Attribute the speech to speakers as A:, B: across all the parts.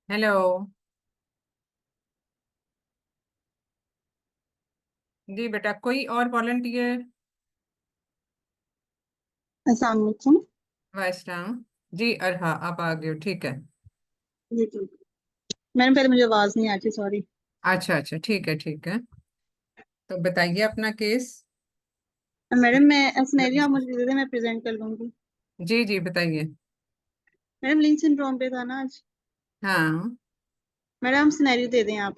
A: Hello. जी बेटा, कोई और वॉलंटियर?
B: अस्सलाम वालेकुम।
A: वाइसराम। जी अरहा, आप आ गए हो, ठीक है।
B: जी ठीक। मैम पहले मुझे आवाज नहीं आती, सॉरी।
A: अच्छा अच्छा, ठीक है ठीक है। तो बताइए अपना केस।
B: मैडम मैं सिनेरियो आप मुझे दे दें, मैं प्रेजेंट कर लूंगी।
A: जी जी बताइए।
B: मैडम लिंक सिंड्रोम पे था ना आज।
A: हाँ।
B: मैडम सिनेरियो दे दें आप।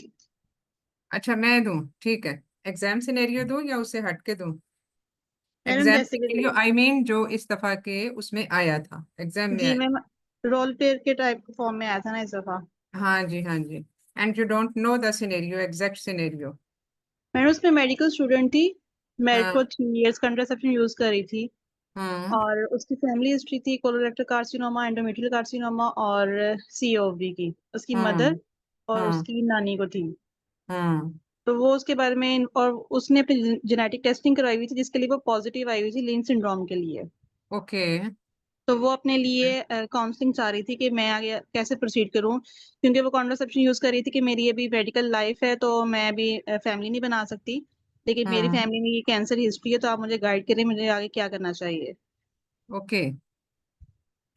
A: अच्छा मैं दूं, ठीक है। एग्जाम सिनेरियो दूं या उससे हट के दूं?
B: मैडम
A: एग्जाम
B: जैसे कि दे
A: सिनेरियो
B: दें।
A: आई मीन जो इस दफा के उसमें आया था, एग्जाम में
B: जी
A: आया।
B: मैम, रोल प्ले के टाइप फॉर्म में आया था ना इस दफा।
A: हाँ जी हाँ जी। And you don't know the scenario, exact scenario.
B: Madam उसमें मेडिकल स्टूडेंट थी। मेरिट
A: हाँ
B: को 3 इयर्स कंट्रासेप्शन यूज कर रही थी।
A: हाँ
B: और उसकी फैमिली हिस्ट्री थी कोलोरेक्टल कार्सिनोमा, एंडोमेट्रियल कार्सिनोमा और सीओवी की। उसकी
A: हाँ
B: मदर और
A: हाँ
B: उसकी नानी को थी।
A: हाँ।
B: तो वो उसके बारे में, और उसने अपनी जेनेटिक टेस्टिंग करवाई हुई थी जिसके लिए वो पॉजिटिव आई हुई थी लिन सिंड्रोम के लिए।
A: ओके।
B: तो वो अपने लिए काउंसलिंग चाह रही थी कि मैं आगे कैसे प्रोसीड करूं, क्योंकि वो कॉन्ट्रासेप्शन यूज कर रही थी कि मेरी अभी मेडिकल लाइफ है तो मैं अभी फैमिली नहीं बना सकती। लेकिन मेरी
A: हाँ।
B: फैमिली में ये कैंसर हिस्ट्री है, तो आप मुझे गाइड करें मुझे आगे क्या करना चाहिए।
A: ओके।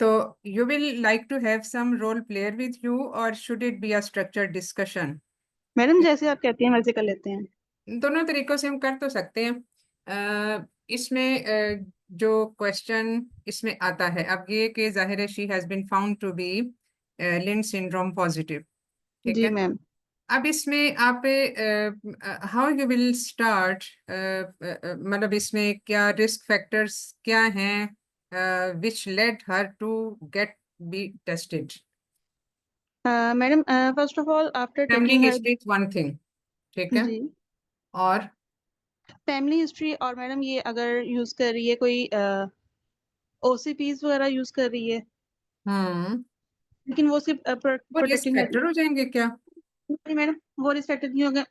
A: तो you will like to have some role player with you or should it be a structured discussion?
B: Madam जैसे आप कहती हैं वैसे कर लेते हैं।
A: दोनों तरीकों से हम कर तो सकते हैं। इसमें जो क्वेश्चन इसमें आता है अब ये कि जाहिर है she has been found to be Lynch syndrome positive. ठीक
B: जी
A: है।
B: मैम।
A: अब इसमें आप हाउ यू विल स्टार्ट, मतलब इसमें क्या रिस्क फैक्टर्स क्या हैं which lead her to get be tested?
B: Madam first of all after
A: family
B: taking her.
A: History is one thing, ठीक है।
B: जी।
A: और
B: फैमिली हिस्ट्री, और मैडम ये अगर यूज कर रही है कोई ओसीपीज वगैरह यूज कर रही है,
A: हम्म,
B: लेकिन वो सिर्फ
A: वो रिस्क
B: प्रोटेक्टिव है।
A: फैक्टर हो जाएंगे क्या?
B: नहीं मैडम, वो रिस्पेक्टेड नहीं होगा।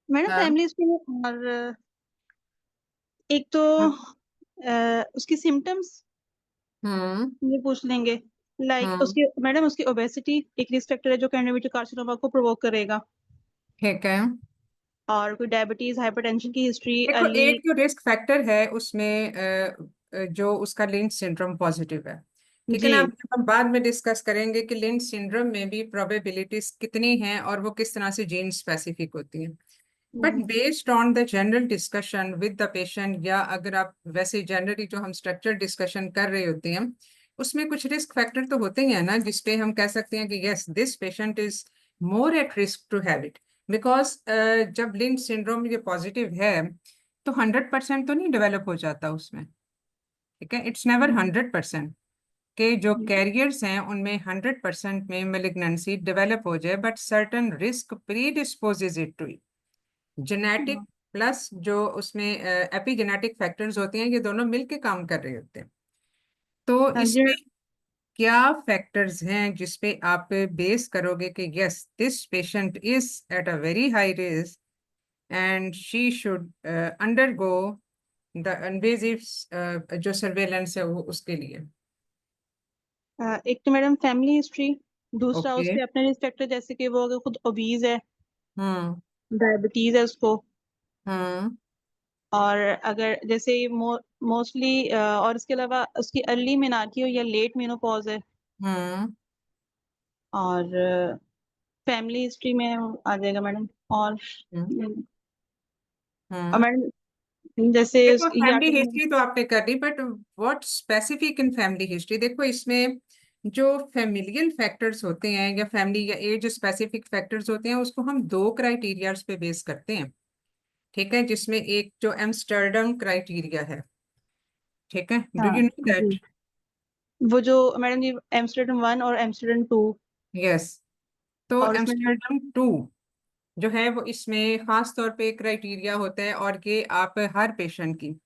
B: मैडम
A: हाँ।
B: फैमिली हिस्ट्री में और एक तो उसकी सिम्टम्स
A: हम्म
B: ये पूछ लेंगे। लाइक
A: हम्म,
B: उसकी, मैडम उसकी ओबेसिटी एक रिस्क फैक्टर है जो कैंडिडेट कार्सिनोमा को प्रोवोक करेगा।
A: ठीक है।
B: और कोई डायबिटीज हाइपरटेंशन की हिस्ट्री
A: देखो
B: अर्ली।
A: एक जो रिस्क फैक्टर है उसमें जो उसका लिंच सिंड्रोम पॉजिटिव है, ठीक है
B: जी।
A: ना। अब हम बाद में डिस्कस करेंगे कि लिंच सिंड्रोम में भी प्रोबेबिलिटीज कितनी हैं और वो किस तरह से जीन स्पेसिफिक होती हैं। But
B: hmm,
A: based on the general discussion with the patient, या अगर आप वैसे जनरली जो हम स्ट्रक्चर डिस्कशन कर रहे होते हैं उसमें कुछ रिस्क फैक्टर तो होते ही हैं ना, जिसपे हम कह सकते हैं कि yes this patient is more at risk to have it. Because जब लिंच सिंड्रोम ये पॉजिटिव है तो 100% तो नहीं डेवलप हो जाता उसमें, ठीक है। इट्स नेवर 100% के जो कैरियर्स हैं उनमें 100% में मेलिग्नेंसी डेवलप हो जाए, but certain risk predisposes it to. Genetic plus जो उसमें एपिजेनेटिक फैक्टर्स होते हैं, ये दोनों मिलके काम कर रहे होते हैं। तो
B: जी।
A: इसमें क्या फैक्टर्स हैं जिसपे आप बेस करोगे कि yes this patient is at a very high risk and she should undergo the invasive जो सर्वेलेंस है वो उसके लिए?
B: एक तो मैडम फैमिली हिस्ट्री। दूसरा
A: ओके।
B: उसके अपने रिस्क फैक्टर, जैसे कि वो अगर खुद ओबीज है,
A: हम्म
B: डायबिटीज है उसको।
A: हम्म
B: और अगर जैसे मोस्टली, और इसके अलावा उसकी अर्ली मेनार्की हो या लेट मेनोपॉज है।
A: हम्म
B: और फैमिली हिस्ट्री में आ जाएगा मैडम।
A: हम्म
B: और
A: हम्म।
B: मैडम जैसे
A: देखो
B: उसकी या
A: फैमिली
B: तो।
A: हिस्ट्री तो आपने कर ली, but what specific in family history? देखो इसमें जो फैमिलियल फैक्टर्स होते हैं या फैमिली या एज स्पेसिफिक फैक्टर्स होते हैं उसको हम दो क्राइटेरियाज पे बेस करते हैं, ठीक है। जिसमें एक जो एम्स्टर्डम क्राइटेरिया है, ठीक है, डू
B: हाँ
A: यू नो दैट?
B: जी। वो जो मैडम जी एम्स्टर्डम 1 और एम्स्टर्डम 2।
A: यस। तो
B: और उसमें।
A: एम्स्टर्डम टू जो है वो इसमें खास तौर पे क्राइटेरिया होता है, और कि आप हर पेशेंट की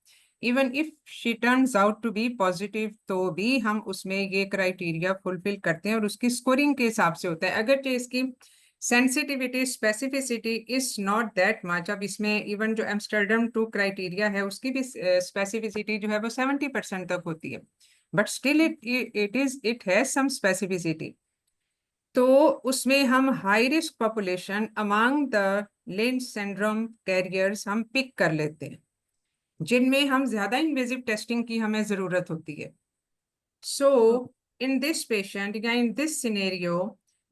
A: even if she turns out to be positive तो भी हम उसमें ये क्राइटेरिया फुलफिल करते हैं, और उसकी स्कोरिंग के हिसाब से होता है। अगर जो इसकी sensitivity specificity is not that much, अब इसमें इवन जो एम्स्टर्डम टू क्राइटेरिया है उसकी भी स्पेसिफिसिटी जो है वो 70% तक होती है, but still it it has some specificity. तो उसमें हम high risk population among the Lynch syndrome carriers हम पिक कर लेते हैं, जिनमें हम ज्यादा इन्वेजिव टेस्टिंग की हमें जरूरत होती है. सो in this patient, या in this scenario,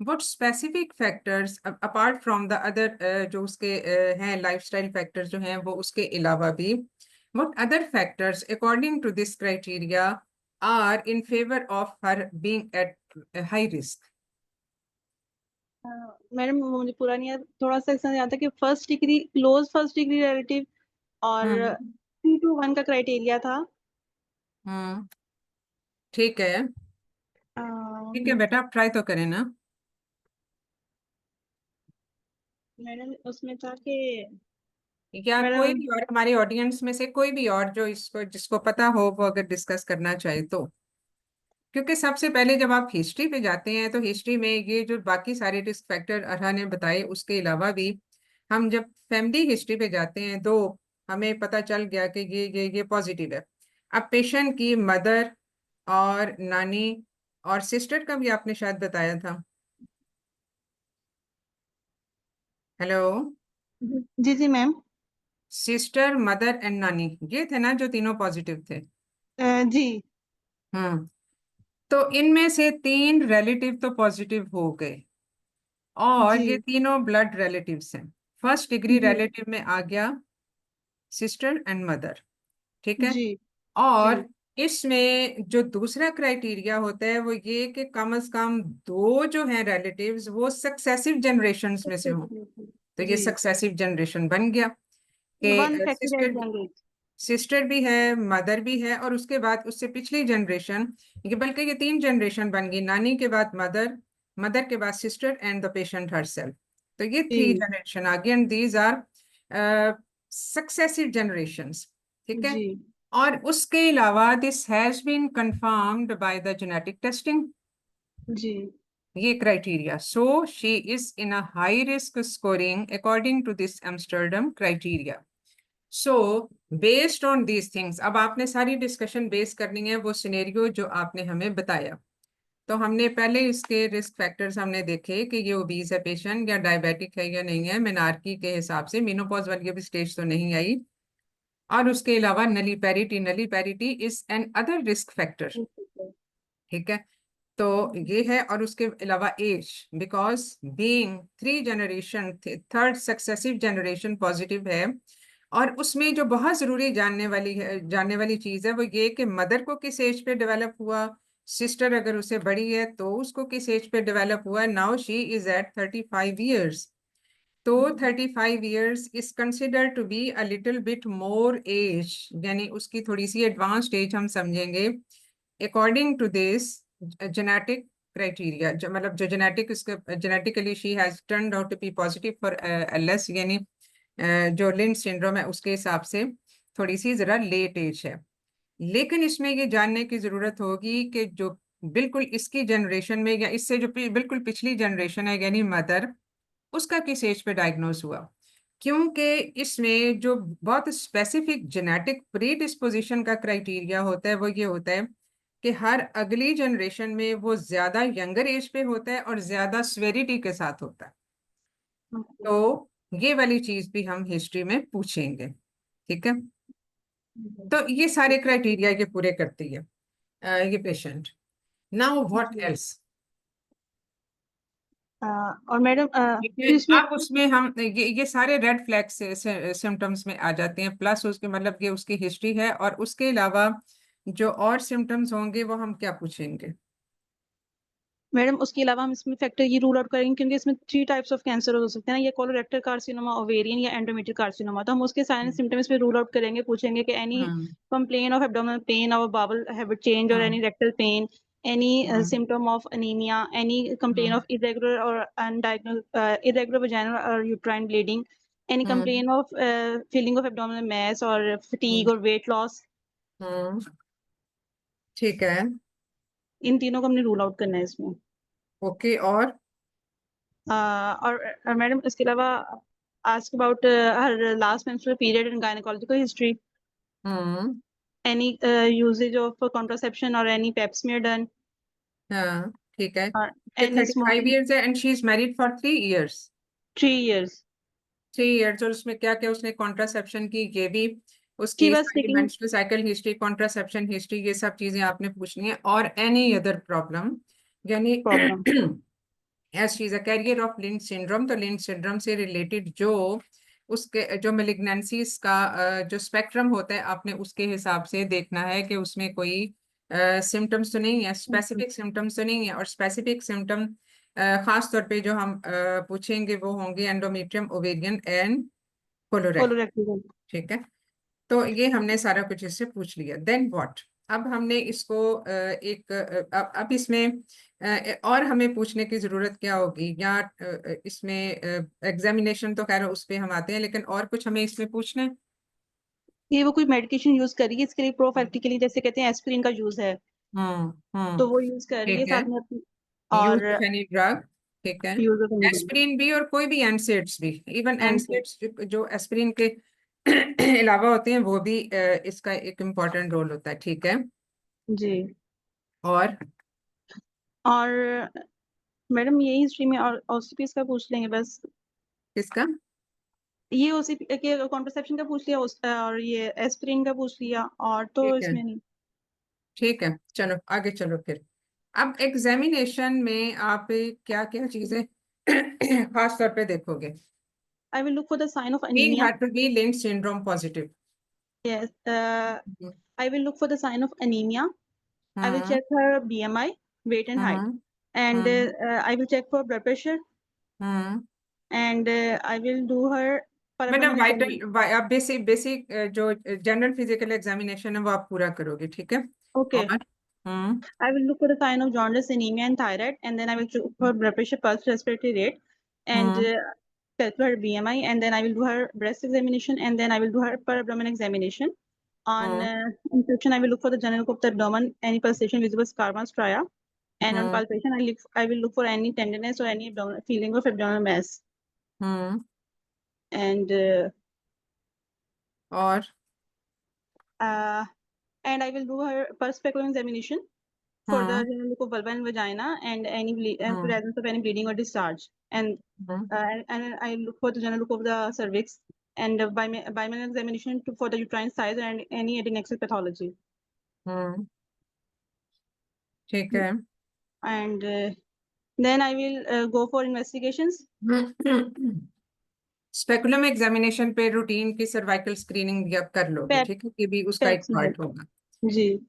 A: what specific factors apart from the other जो उसके हैं lifestyle factors जो हैं वो उसके अलावा भी, what other factors according to this criteria are in favor of her being at high risk?
B: Madam मुझे पूरा नहीं याद, थोड़ा सा ऐसा याद है कि first degree, close first degree relative और 3 to 1 का क्राइटेरिया था.
A: हम्म. ठीक है, ठीक है
B: मैडम
A: बेटा, आप ट्राई तो करें ना.
B: उसमें था कि
A: या कोई
B: मैडम
A: भी और हमारे ऑडियंस में से कोई भी और जो इसको जिसको पता हो वो अगर डिस्कस करना चाहे तो. क्योंकि सबसे पहले जब आप हिस्ट्री पे जाते हैं तो हिस्ट्री में ये जो बाकी सारे रिस्क फैक्टर अरहा ने बताए उसके अलावा भी हम जब फैमिली हिस्ट्री पे जाते हैं तो हमें पता चल गया कि ये पॉजिटिव है. अब पेशेंट की मदर और नानी और सिस्टर का भी आपने शायद बताया था. हेलो.
B: जी जी मैम.
A: सिस्टर, मदर एंड नानी, ये थे ना जो तीनों पॉजिटिव थे.
B: जी
A: हम्म. तो इनमें से 3 रिलेटिव तो पॉजिटिव हो गए और
B: जी
A: ये तीनों ब्लड रिलेटिव्स हैं. फर्स्ट डिग्री
B: जी
A: रिलेटिव में आ गया सिस्टर एंड मदर. ठीक है.
B: जी जी
A: और इसमें जो दूसरा क्राइटेरिया होता है वो ये कि कम से कम 2 जो हैं रिलेटिव्स वो सक्सेसिव जनरेशंस में से हों. तो ये
B: जी.
A: सक्सेसिव जनरेशन बन गया
B: वन
A: कि
B: फैक्टर एट जनरेट.
A: सिस्टर भी है, मदर भी है, और उसके बाद उससे पिछली जनरेशन, ये बल्कि ये 3 जनरेशन बन गई, नानी के बाद मदर, मदर के बाद sister and the patient herself. तो ये 3
B: जी
A: जनरेशन आ गई and these are successive generations. ठीक है.
B: जी
A: और उसके अलावा this has been confirmed by the genetic testing,
B: जी
A: ये criteria. So she is in a high risk scoring according to this Amsterdam criteria. So based on these things, अब आपने सारी डिस्कशन बेस करनी है वो सिनेरियो जो आपने हमें बताया. तो हमने पहले इसके रिस्क फैक्टर्स हमने देखे कि ये ओबीज है पेशेंट या डायबिटिक है या नहीं है, मेनार्की के हिसाब से मेनोपॉज वाली अभी स्टेज तो नहीं आई. और उसके अलावा nulliparity is an other risk factor. ठीक है. तो ये है, और उसके अलावा age, because being 3 generation, third successive generation positive है. और उसमें जो बहुत जरूरी जानने वाली चीज है वो ये कि मदर को किस एज पे डेवलप हुआ, सिस्टर अगर उसे बड़ी है तो उसको किस एज पे डेवलप हुआ. Now she is at 35 years. तो 35 years is consider to be a little bit more age, यानी उसकी थोड़ी सी एडवांस्ड एज हम समझेंगे according to this genetic criteria. मतलब जो genetically she has turned out to be positive for LS, यानी जो लिंच सिंड्रोम है उसके हिसाब से थोड़ी सी जरा लेट एज है. लेकिन इसमें ये जानने की जरूरत होगी कि जो बिल्कुल इसकी जनरेशन में या इससे जो बिल्कुल पिछली जनरेशन है यानी मदर, उसका किस एज पे डायग्नोज हुआ. क्योंकि इसमें जो बहुत स्पेसिफिक जेनेटिक प्री डिस्पोजिशन का क्राइटेरिया होता है वो ये होता है कि हर अगली जनरेशन में वो ज्यादा यंगर एज पे होता है और ज्यादा स्वेरिटी के साथ होता है. तो ये वाली चीज भी हम हिस्ट्री में पूछेंगे. ठीक है. तो ये सारे क्राइटेरिया ये पूरे करती है ये पेशेंट. Now what else.
B: और मैडम फिर इसमें
A: अब उसमें हम ये सारे रेड फ्लैग से सिम्टम्स में आ जाते हैं, प्लस उसके मतलब ये उसकी हिस्ट्री है, और उसके अलावा जो और सिम्टम्स होंगे वो हम क्या पूछेंगे.
B: मैडम उसके अलावा हम इसमें फैक्टर ये रूल आउट करेंगे क्योंकि इसमें 3 टाइप्स ऑफ कैंसर हो सकते हैं ना, ये कोलोरेक्टल कार्सिनोमा, ओवेरियन या एंडोमेट्रियल कार्सिनोमा. तो हम उसके सारे सिम्टम्स पे रूल आउट करेंगे, पूछेंगे कि any
A: hmm.
B: Complain of abdominal pain और बाउल हैबिट चेंज और any
A: hmm.
B: Rectal pain, any
A: hmm.
B: symptom of anemia, any complaint
A: hmm.
B: of irregular or undiagnosed irregular vaginal or uterine bleeding, any
A: hmm.
B: complaint of feeling of abdominal mass or
A: hmm.
B: fatigue or weight loss.
A: हम्म. ठीक है.
B: इन तीनों को हमने rule out करना है इसमें.
A: Okay. और
B: और मैडम इसके अलावा ask about her last menstrual period and gynecological history,
A: hmm.
B: any usage of contraception or any pap smear done.
A: हाँ. ठीक है,
B: and
A: 35
B: smoking
A: years है and she is married for 3 years.
B: 3 years.
A: 3 years और उसमें क्या क्या उसने कॉन्ट्रासेप्शन की, ये भी
B: She
A: उसकी
B: was
A: सारी
B: taking
A: menstrual cycle history, contraception history, ये सब चीजें आपने पूछनी है, और एनी अदर प्रॉब्लम, यानी
B: problem.
A: As she is a carrier of Lynch syndrome, तो लिंच सिंड्रोम से रिलेटेड जो उसके जो मेलिग्नेंसीज का जो स्पेक्ट्रम होता है, आपने उसके हिसाब से देखना है कि उसमें कोई सिम्टम्स तो नहीं है, स्पेसिफिक सिम्टम्स तो नहीं है, और स्पेसिफिक सिम्टम खास तौर पे जो हम पूछेंगे वो होंगे endometrium, ovarian and colorectal.
B: Colorectal.
A: ठीक है, तो ये हमने सारा कुछ इससे पूछ लिया. देन व्हाट, अब हमने इसको अब इसमें और हमें पूछने की जरूरत क्या होगी, या इसमें एग्जामिनेशन तो खैर उस पे हम आते हैं, लेकिन और कुछ हमें इसमें पूछना है.
B: ये वो कोई मेडिकेशन यूज कर रही है इसके लिए, प्रोफैक्टिकली जैसे कहते हैं एस्पिरिन का यूज है, तो वो यूज कर रही है
A: ठीक है,
B: साथ में अपनी,
A: यूज
B: और
A: ऑफ एनी ड्रग. ठीक है,
B: यूज ऑफ
A: एस्पिरिन भी और कोई भी एनसेड्स भी, इवन
B: एंड
A: एनसेड्स जो एस्पिरिन के अलावा होते हैं वो भी इसका एक इम्पॉर्टेंट रोल होता है. ठीक है,
B: जी.
A: और
B: और मैडम यही हिस्ट्री में और ओसीपीस का पूछ लेंगे बस.
A: किसका?
B: ये ओसीपी के कॉन्ट्रासेप्शन का पूछ लिया, और ये एस्पिरिन का पूछ लिया, और तो
A: ठीक है,
B: इसमें नहीं.
A: ठीक है, चलो आगे चलो फिर. अब एग्जामिनेशन में आप क्या क्या चीजें खास तौर पे देखोगे?
B: I will look for the sign of
A: He
B: anemia.
A: had to be Lynch syndrome positive.
B: Yes. I will look for the sign of anemia. I will
A: hmm.
B: check her BMI, weight and height,
A: hmm.
B: and
A: hmm.
B: I will check for blood pressure,
A: hmm.
B: and I will do her
A: मतलब
B: para-abdominal examination.
A: Vital, आप basic basic जो general physical examination है वो आप पूरा करोगे. ठीक है,
B: Okay.
A: और
B: I will look for the sign of jaundice, anemia, and thyroid, and then I will check for blood pressure, pulse, respiratory rate, and
A: hmm.
B: calculate her BMI, and then I will do her breast examination, and then I will do her para-abdominal examination. On
A: hmm.
B: inspection, I will look for the general look of the abdomen, any pulsation visible scarma stria, and on
A: hmm.
B: palpation, I will look for any tenderness or any abdominal feeling of abdominal mass,
A: hmm.
B: and
A: और
B: uh, and I will do her pulse speculum examination for the
A: hmm.
B: general look of vulva and vagina, and any
A: hmm.
B: presence of any bleeding or discharge, and
A: hmm.
B: and I look for the general look of the cervix, and bimanual examination for the uterine size and any adnexal pathology.
A: हम्म. ठीक है.
B: And then I will go for investigations.
A: Speculum examination पे routine की cervical screening भी आप कर लोगे.
B: Pap
A: ठीक है, ये भी उसका
B: pap
A: एक
B: smear.
A: पार्ट होगा,
B: जी.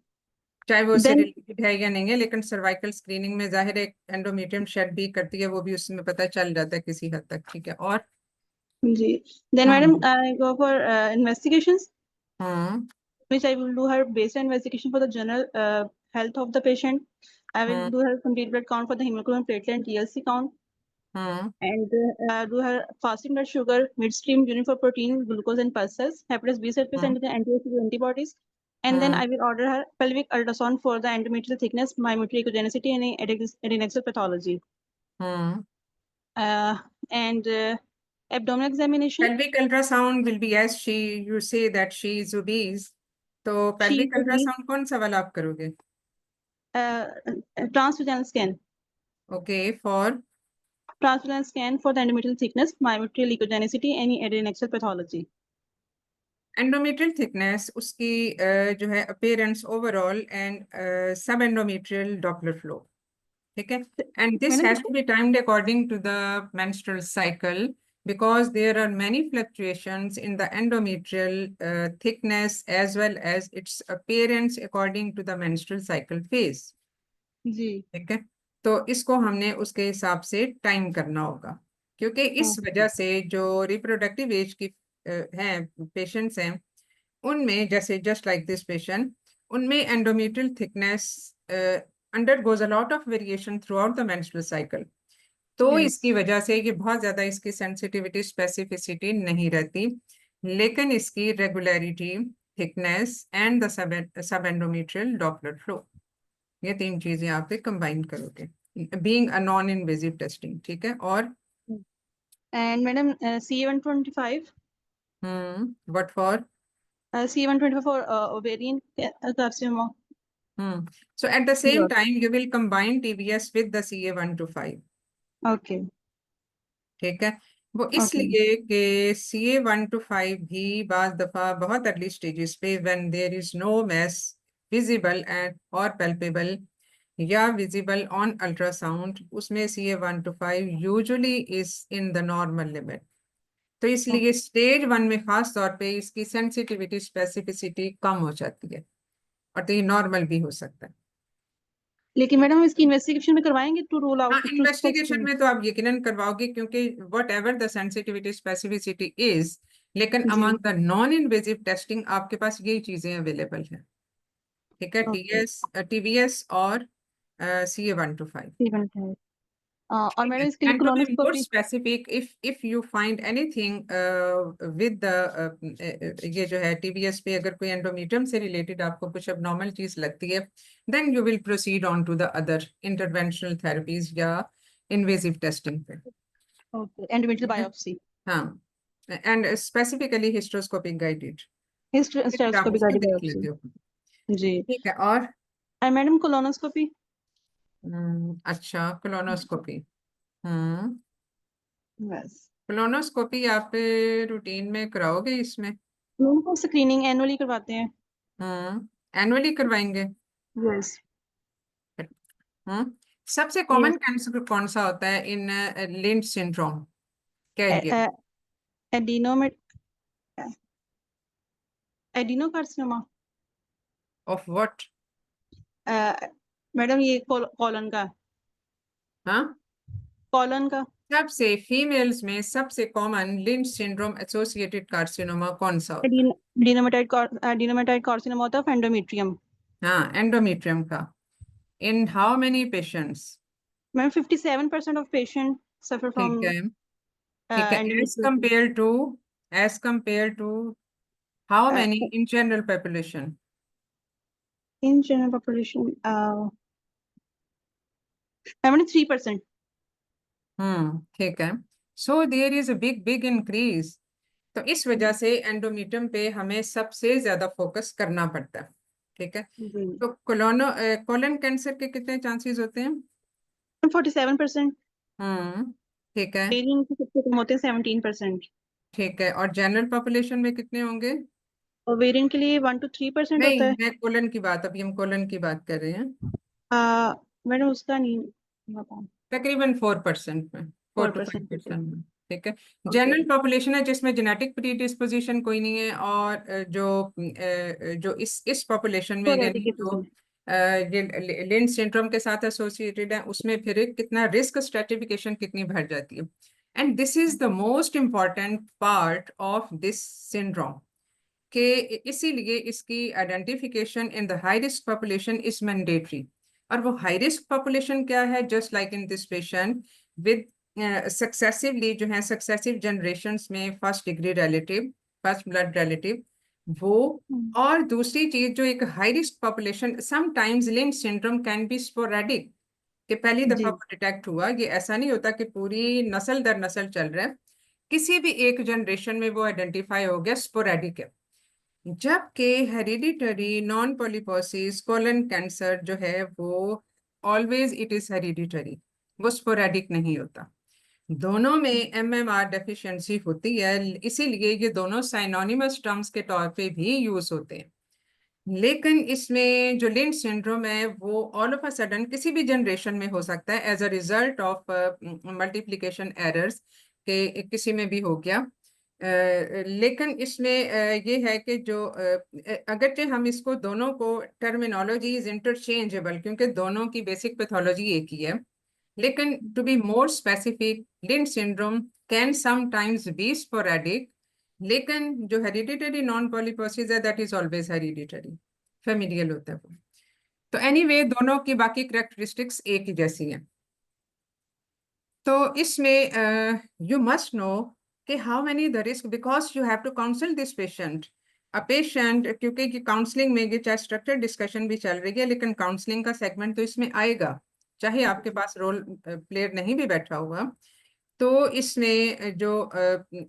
A: चाहे वो उससे
B: Then
A: रिलेटेड है या नहीं है, लेकिन सर्वाइकल स्क्रीनिंग में जाहिर है एंडोमेट्रियम शेड भी करती है, वो भी उसमें पता चल जाता है किसी हद तक. ठीक है, और
B: जी. Then madam,
A: hmm.
B: I go for investigations,
A: hmm.
B: which I will do her baseline investigation for the general health of the patient. I will
A: hmm.
B: do her complete blood count for the hemoglobin, platelet, and TLC count,
A: hmm.
B: and do her fasting blood sugar, midstream urine for protein, glucose, and pulses, hepatitis B surface, and the anti-HCV antibodies. And then
A: hmm.
B: I will order her pelvic ultrasound for the endometrial thickness, myometrial echogenicity, and adnexal pathology.
A: Hmm.
B: And abdominal examination.
A: pelvic ultrasound will be, as she you say that she is obese, तो
B: She
A: pelvic
B: would be
A: ultrasound कौन सा वाला आप करोगे?
B: transvaginal scan.
A: Okay, for
B: Transvaginal scan for the endometrial thickness, myometrial echogenicity, any adnexal pathology.
A: Endometrial thickness, उसकी जो है appearance overall, and सब एंडोमेट्रियल डॉपलर फ्लो. ठीक है, and this
B: Madam,
A: has to be timed according to the menstrual cycle, because there are many fluctuations in the endometrial thickness as well as its appearance according to the menstrual cycle phase.
B: जी.
A: ठीक है, तो इसको हमने उसके हिसाब से time करना होगा, क्योंकि इस वजह से जो रिप्रोडक्टिव एज की हैं पेशेंट्स हैं, उनमें जैसे जस्ट लाइक दिस पेशेंट, उनमें endometrial thickness undergoes a lot of variation throughout the menstrual cycle. तो
B: Yes.
A: इसकी वजह से ये बहुत ज्यादा इसकी सेंसिटिविटी स्पेसिफिसिटी नहीं रहती, लेकिन इसकी regularity, thickness and the sub endometrial Doppler flow, ये तीन चीजें आप कंबाइन करोगे, being a non invasive testing. ठीक है, और
B: And madam, C125.
A: What for?
B: C125 for ovarian carcinoma.
A: So at the same
B: Sure.
A: time you will combine TBS with the CA 1 to 5.
B: Okay.
A: ठीक है, वो
B: Okay.
A: इसलिए कि CA 1 to 5 भी बाज दफा बहुत अर्ली स्टेजेस पे when there is no mass visible and or palpable या visible on ultrasound, उसमें CA 1 to 5 usually is in the normal limit. तो इसलिए स्टेज 1 में खास तौर पे इसकी सेंसिटिविटी स्पेसिफिसिटी कम हो जाती है, और तो ये नॉर्मल भी हो सकता है।
B: लेकिन मैडम इसकी इन्वेस्टिगेशन में करवाएंगे टू रूल
A: हाँ,
B: आउट
A: इन्वेस्टिगेशन में तो आप यकीनन करवाओगे, क्योंकि whatever the sensitivity specificity is, लेकिन
B: जी।
A: Among the non invasive testing आपके पास यही चीजें अवेलेबल हैं। ठीक है,
B: Okay.
A: TVS और CA 1 to 5।
B: Even है। और मैडम इसके लिए
A: And to be more
B: colonoscopy
A: specific, if you find anything with the ये जो है TBS पे अगर कोई एंडोमेट्रियम से रिलेटेड आपको कुछ abnormal चीज लगती है, then you will proceed on to the other interventional therapies या invasive testing पे।
B: ओके एंडोमेट्रियल बायोप्सी
A: हाँ, and specifically hysteroscopic guided। आप
B: हिस्टेरोस्कोपी
A: उसमें
B: गाइडेड
A: देख
B: बायोप्सी।
A: लेते हो।
B: जी।
A: ठीक है, और
B: मैडम कोलोनोस्कोपी
A: अच्छा, कोलोनोस्कोपी। हम्म,
B: बस
A: कोलोनोस्कोपी आप रूटीन में कराओगे इसमें?
B: मैम को स्क्रीनिंग एनुअली करवाते हैं।
A: एनुअली करवाएंगे।
B: यस।
A: सबसे कॉमन कैंसर कौन सा होता है इन लिंच सिंड्रोम के लिए?
B: एडिनोमेट एडिनोकार्सिनोमा।
A: Of what?
B: मैडम ये कॉलन का
A: हाँ,
B: कॉलन का
A: सबसे फीमेल्स में सबसे common lynch syndrome associated carcinoma कौन सा होता है?
B: एडिनोमेटाइड कार्सिनोमा होता है एंडोमेट्रियम।
A: हाँ, एंडोमेट्रियम का। In how many patients?
B: Ma'am 57% of patient suffer from
A: ठीक है, ठीक है।
B: Endometrium.
A: As compare to how many in general population?
B: In general population ma'am 3%।
A: ठीक है। So there is a big big increase. तो इस वजह से एंडोमेट्रियम पे हमें सबसे ज्यादा फोकस करना पड़ता है। ठीक है,
B: जी।
A: तो कोलन कैंसर के कितने चांसेस होते हैं?
B: 47%।
A: ठीक है,
B: एलियन के सबसे कम होते हैं 17%।
A: ठीक है। और जनरल पॉपुलेशन में कितने होंगे?
B: ओवेरियन के लिए 1 to 3%
A: नहीं,
B: होता है।
A: मैं कोलन की बात, अभी हम कोलन की बात कर रहे हैं।
B: मैंने उसका नहीं बता।
A: तकरीबन 4% में, 4 to 5%
B: 4%।
A: में। ठीक है,
B: ओके।
A: जनरल पॉपुलेशन है जिसमें जेनेटिक प्रीडिस्पोजिशन कोई नहीं है, और जो इस पॉपुलेशन में यानी जो ये लिंच सिंड्रोम के साथ एसोसिएटेड है, उसमें फिर कितना रिस्क स्ट्रेटिफिकेशन कितनी बढ़ जाती है। And this is the most important part of this syndrome, कि इसीलिए इसकी identification in the high risk population is mandatory. और वो हाई रिस्क पॉपुलेशन क्या है? Just like in this patient with successively जो है सक्सेसिव जनरेशन्स में first degree relative, first blood relative, वो। और दूसरी चीज जो एक high risk population, sometimes lynch syndrome can be sporadic, कि पहली दफा
B: जी।
A: वो डिटेक्ट हुआ, ये ऐसा नहीं होता कि पूरी नस्ल दर नस्ल चल रहा है, किसी भी एक जनरेशन में वो आइडेंटिफाई हो गया, स्पोरेडिक है। जबकि hereditary non polyposis colon cancer जो है वो ऑलवेज इट इज हेरिडिटरी, वो स्पोरेडिक नहीं होता। दोनों में एमएमआर डेफिशिएंसी होती है, इसीलिए ये दोनों साइनोनिमस टर्म्स के तौर पे भी यूज होते हैं। लेकिन इसमें जो लिंच सिंड्रोम है वो ऑल ऑफ अ सडन किसी भी जनरेशन में हो सकता है as a result of multiplication errors, के किसी में भी हो गया। लेकिन इसमें ये है कि जो अगरचे हम इसको दोनों को टर्मिनोलॉजी इज इंटरचेंजेबल, क्योंकि दोनों की बेसिक पैथोलॉजी एक ही है, लेकिन to be more specific, Lynch syndrome can sometimes be sporadic, लेकिन जो हेरिडिटरी नॉन पॉलीपोसिस है that is always hereditary, familial होता है वो। तो एनीवे दोनों की बाकी करेक्टरिस्टिक्स एक ही जैसी हैं। तो इसमें यू मस्ट नो कि how many the risk, because you have to counsel this patient. A patient, क्योंकि काउंसलिंग में ये चाहे स्ट्रक्चर डिस्कशन भी चल रही है, लेकिन काउंसलिंग का सेगमेंट तो इसमें आएगा, चाहे आपके पास रोल प्लेयर नहीं भी बैठा हुआ। तो इसमें जो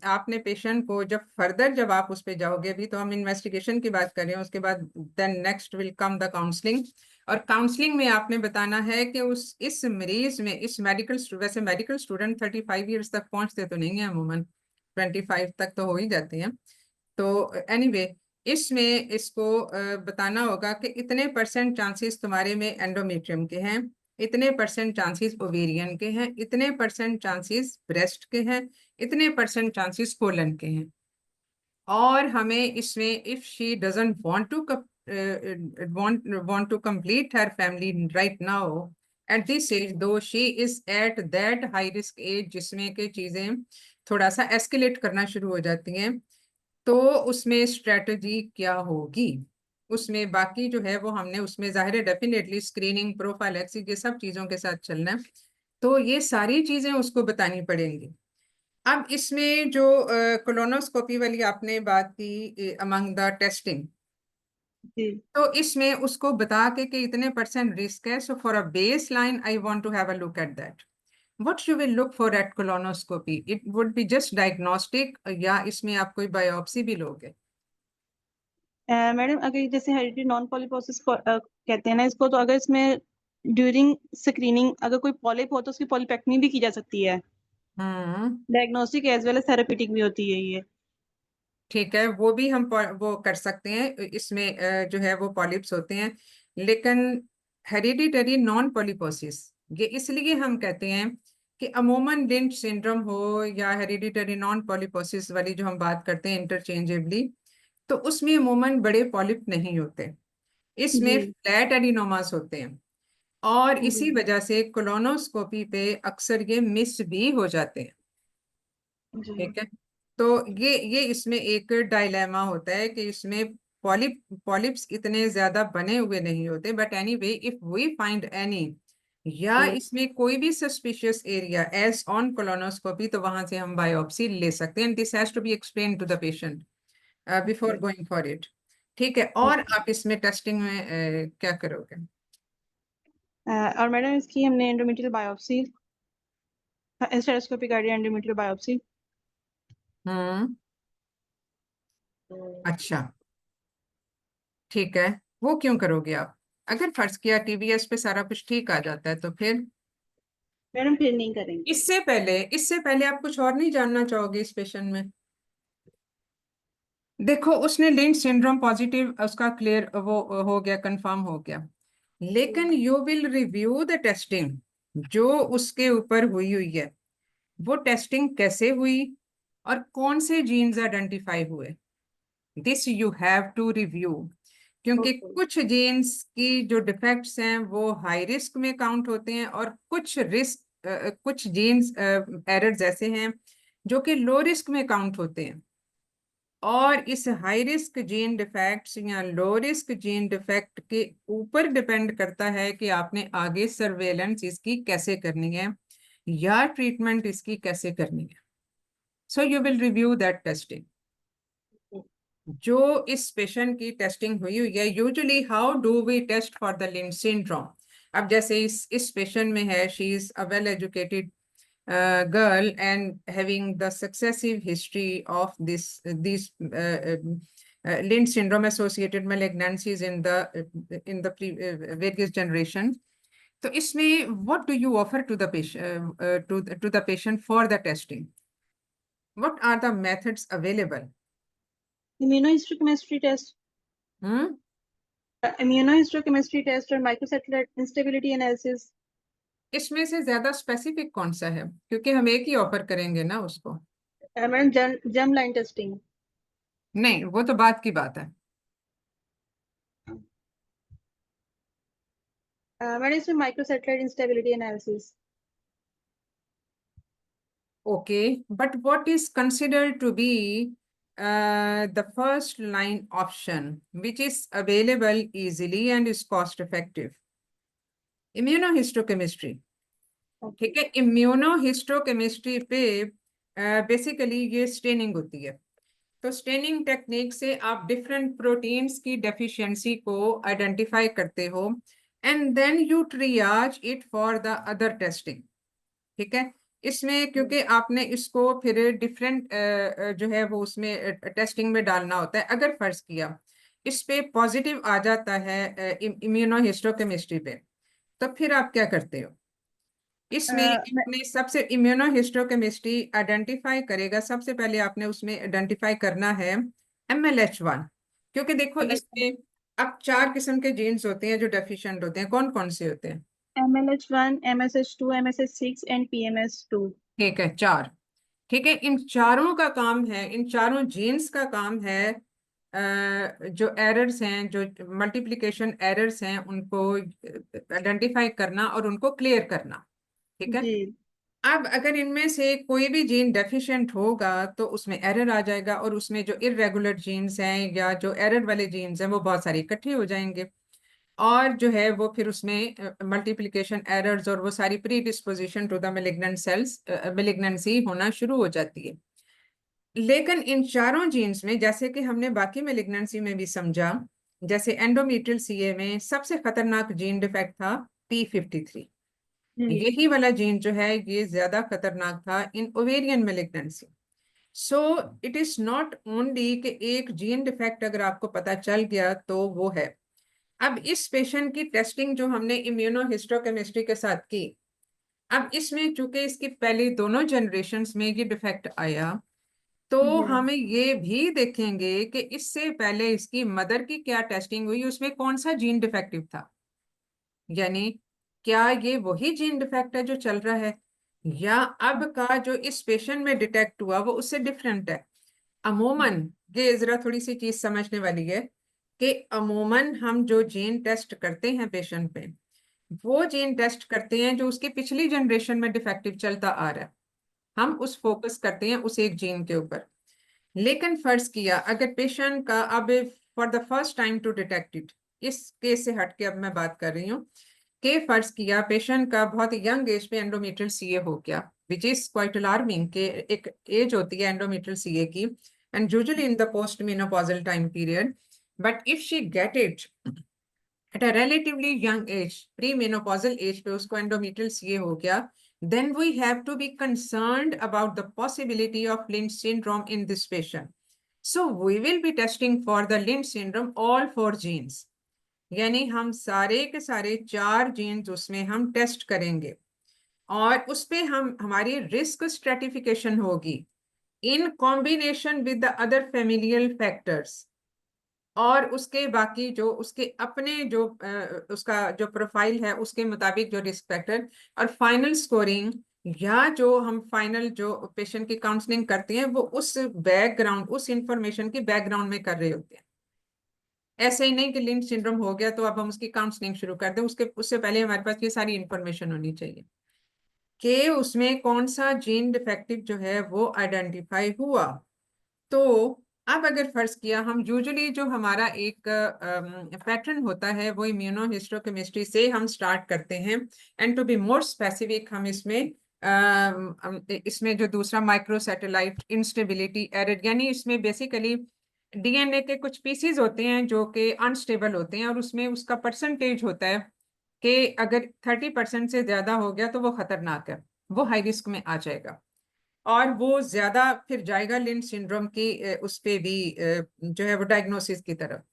A: आपने पेशेंट को जब आप उस पे जाओगे, भी तो हम इन्वेस्टिगेशन की बात कर रहे हैं, उसके बाद then next will come the counselling. और काउंसलिंग में आपने बताना है कि इस मरीज में वैसे मेडिकल स्टूडेंट 35 ईयर्स तक पहुंचते तो नहीं है, अमूमन 25 तक तो हो ही जाते हैं। तो एनीवे इसमें इसको बताना होगा कि इतने % चांसेस तुम्हारे में एंडोमेट्रियम के हैं, इतने % चांसेस ओवेरियन के हैं, इतने % चांसेस ब्रेस्ट के हैं, इतने % चांसेस कोलन के हैं। और हमें इसमें if she doesn't want to complete her family right now at this age, though she is at that high risk age जिसमें के चीजें थोड़ा सा एस्केलेट करना शुरू हो जाती हैं, तो उसमें स्ट्रेटजी क्या होगी, उसमें बाकी जो है वो हमने उसमें जाहिर है डेफिनेटली स्क्रीनिंग, प्रोफाइलैक्सिस, ये सब चीजों के साथ चलना है। तो ये सारी चीजें उसको बतानी पड़ेंगी। अब इसमें जो कोलोनोस्कोपी वाली आपने बात की अमंग द टेस्टिंग,
B: जी।
A: तो इसमें उसको बता के इतने % रिस्क है, so for a baseline I want to have a look at that. What you will look for at colonoscopy? It would be just diagnostic, या इसमें आप कोई बायोप्सी भी लोगे?
B: मैडम अगर जैसे हेरिडिटी नॉन पॉलीपोसिस कहते हैं ना इसको, तो अगर इसमें ड्यूरिंग स्क्रीनिंग अगर कोई पॉलिप हो तो उसकी पॉलिपेक्टमी भी की जा सकती है। Diagnostic as well as therapeutic भी होती है ये।
A: ठीक है, वो भी हम वो कर सकते हैं। इसमें जो है वो पॉलिप्स होते हैं, लेकिन हेरिडिटरी नॉन पॉलीपोसिस ये इसलिए हम कहते हैं कि अमूमन लिंच सिंड्रोम हो या हेरिडिटरी नॉन पॉलीपोसिस वाली जो हम बात करते हैं इंटरचेंजेबली, तो उसमें अमूमन बड़े पॉलिप नहीं होते, इसमें
B: जी
A: फ्लैट एडिनोमास होते हैं। और इसी
B: जी
A: वजह से कोलोनोस्कोपी पे अक्सर ये मिस भी हो जाते हैं।
B: जी।
A: ठीक है, तो ये इसमें एक डायलेमा होता है कि इसमें पॉलिप्स इतने ज्यादा बने हुए नहीं होते, but anyway if we find any, या इसमें कोई भी suspicious area as on colonoscopy, तो वहां से हम बायोप्सी ले सकते हैं। This has to be explain to the patient before
B: okay.
A: Going for it. ठीक है, और आप इसमें टेस्टिंग में क्या करोगे?
B: और मैडम इसकी हमने endometrial biopsy, stereoscopic cardio endometrial biopsy.
A: Hmm, अच्छा, ठीक है। वो क्यों करोगे आप? अगर फर्ज किया टीबीएस पे सारा कुछ ठीक आ जाता है तो फिर?
B: मैडम फिर नहीं करेंगे।
A: इससे पहले आप कुछ और नहीं जानना चाहोगे इस पेशेंट में? देखो, उसने लिंच सिंड्रोम पॉजिटिव, उसका क्लियर वो हो गया, कंफर्म हो गया, लेकिन you will review the testing जो उसके ऊपर हुई हुई है। वो टेस्टिंग कैसे हुई और कौन से जीन्स आइडेंटिफाई हुए, this you have to review. क्योंकि
B: ओके।
A: कुछ जीन्स की जो डिफेक्ट्स हैं वो हाई रिस्क में काउंट होते हैं, और कुछ जीन्स एरर्स ऐसे हैं जो कि लो रिस्क में काउंट होते हैं। और इस हाई रिस्क जीन डिफेक्ट्स या लो रिस्क जीन डिफेक्ट के ऊपर डिपेंड करता है कि आपने आगे सर्वेलेंस इसकी कैसे करनी है या ट्रीटमेंट इसकी कैसे करनी है। So you will review that testing. जो इस पेशेंट की टेस्टिंग हुई हुई है, usually how do we test for the Lynch syndrome? अब जैसे इस पेशेंट में है, she is a well educated girl and having the successive history of these Lynch syndrome associated malignancies in the various generation. तो इसमें what do you offer to the patient to the patient for the testing? What are the methods available?
B: Immunohistochemistry test,
A: hmm,
B: immunohistochemistry test और microsatellite instability analysis.
A: इसमें से ज्यादा specific कौन सा है, क्योंकि हम एक ही ऑफर करेंगे ना उसको?
B: Madam germ line testing.
A: नहीं, वो तो बात की बात है।
B: मैडम इसमें microsatellite instability analysis.
A: Okay, but what is considered to be the first line option, which is available easily and is cost effective? Immunohistochemistry. ठीक है, इम्यूनोहिस्टोकेमिस्ट्री पे बेसिकली ये स्टेनिंग होती है। तो स्टेनिंग टेक्निक से आप डिफरेंट प्रोटीन्स की डेफिशिएंसी को आइडेंटिफाई करते हो, and then you triage it for the other testing. ठीक है, इसमें क्योंकि आपने इसको फिर डिफरेंट जो है वो उसमें टेस्टिंग में डालना होता है। अगर फर्ज किया इस पे पॉजिटिव आ जाता है इम्यूनोहिस्टोकेमिस्ट्री पे, तो फिर आप क्या करते हो? इसमें
B: मैं
A: अपने सबसे इम्यूनोहिस्टोकेमिस्ट्री आइडेंटिफाई करेगा। सबसे पहले आपने उसमें आइडेंटिफाई करना है MLH1, क्योंकि देखो इसमें अब 4 किस्म के जीन्स होते हैं जो डेफिशिएंट होते हैं। कौन कौन से होते हैं?
B: MLH1, MSH2, MSH6 and PMS2।
A: ठीक है, 4। ठीक है, इन चारों का काम है, इन चारों जीन्स का काम है जो एरर्स हैं, जो मल्टीप्लिकेशन एरर्स हैं, उनको आइडेंटिफाई करना और उनको क्लियर करना। ठीक है।
B: जी
A: अब अगर इनमें से कोई भी जीन डेफिशिएंट होगा तो उसमें एरर आ जाएगा, और उसमें जो इरेगुलर जीन्स हैं या जो एरर वाले जीन्स हैं वो बहुत सारी इकट्ठे हो जाएंगे, और जो है वो फिर उसमें मल्टीप्लिकेशन एरर्स और वो सारी predisposition to the malignant cells, malignancy होना शुरू हो जाती है। लेकिन इन चारों जीन्स में, जैसे कि हमने बाकी मेलिग्नेंसी में भी समझा, जैसे एंडोमेट्रियल सीए में सबसे खतरनाक जीन डिफेक्ट था P53।
B: जी
A: यही वाला जीन जो है ये ज्यादा खतरनाक था in ovarian malignancy. So it is not only कि एक जीन डिफेक्ट अगर आपको पता चल गया तो वो है। अब इस पेशेंट की टेस्टिंग जो हमने इम्यूनोहिस्टोकेमिस्ट्री के साथ की, अब इसमें चूंकि इसकी पहली दोनों जनरेशन्स में ये डिफेक्ट आया, तो
B: जी
A: हमें ये भी देखेंगे कि इससे पहले इसकी मदर की क्या टेस्टिंग हुई, उसमें कौन सा जीन डिफेक्टिव था। यानी क्या ये वही जीन डिफेक्ट है जो चल रहा है, या अब का जो इस पेशेंट में डिटेक्ट हुआ वो उससे डिफरेंट है। अमूमन ये जरा थोड़ी सी चीज समझने वाली है कि अमूमन हम जो जीन टेस्ट करते हैं पेशेंट पे, वो जीन टेस्ट करते हैं जो उसकी पिछली जनरेशन में डिफेक्टिव चलता आ रहा है। हम उस फोकस करते हैं उस एक जीन के ऊपर। लेकिन फर्ज किया अगर पेशेंट का अब for the first time to detect it, इस केस से हटके अब मैं बात कर रही हूँ कि फर्ज किया पेशेंट का बहुत यंग एज पे एंडोमेट्रियल सीए हो गया, विच इज क्वाइट अलार्मिंग कि एक एज होती है एंडोमेट्रियल सीए की, and usually in the post menopausal time period. But if she get it at a relatively young age, pre menopausal as पे उसको एंडोमेट्रियल सीए हो गया, then we have to be concerned about the possibility of Lynch syndrome in this patient. So we will be testing for the Lynch syndrome all 4 genes, यानी हम सारे के सारे 4 jeans उसमें हम टेस्ट करेंगे, और उस पे हम हमारी रिस्क स्ट्रेटिफिकेशन होगी in combination with the other familial factors, और उसके बाकी जो उसके अपने जो उसका जो प्रोफाइल है उसके मुताबिक जो रिस्क फैक्टर, और फाइनल स्कोरिंग, या जो हम फाइनल जो पेशेंट की काउंसलिंग करते हैं वो उस बैकग्राउंड, उस इंफॉर्मेशन के बैकग्राउंड में कर रहे होते हैं। ऐसे ही नहीं कि लिंच सिंड्रोम हो गया तो अब हम उसकी काउंसलिंग शुरू कर दें, उसके उससे पहले हमारे पास ये सारी इंफॉर्मेशन होनी चाहिए कि उसमें कौन सा जीन डिफेक्टिव जो है वो आइडेंटिफाई हुआ। तो अब अगर फर्ज किया हम यूजुअली जो हमारा एक पैटर्न होता है वो इम्यूनोहिस्टोकेमिस्ट्री से हम स्टार्ट करते हैं, and to be more specific हम इसमें जो दूसरा माइक्रोसैटेलाइट इंस्टेबिलिटी एरर, यानी इसमें बेसिकली डीएनए के कुछ पीसीज होते हैं जो कि अनस्टेबल होते हैं, और उसमें उसका परसेंटेज होता है कि अगर 30% से ज्यादा हो गया तो वो खतरनाक है, वो हाई रिस्क में आ जाएगा, और वो ज्यादा फिर जाएगा लिंच सिंड्रोम की उस पे भी जो है वो डायग्नोसिस की तरफ।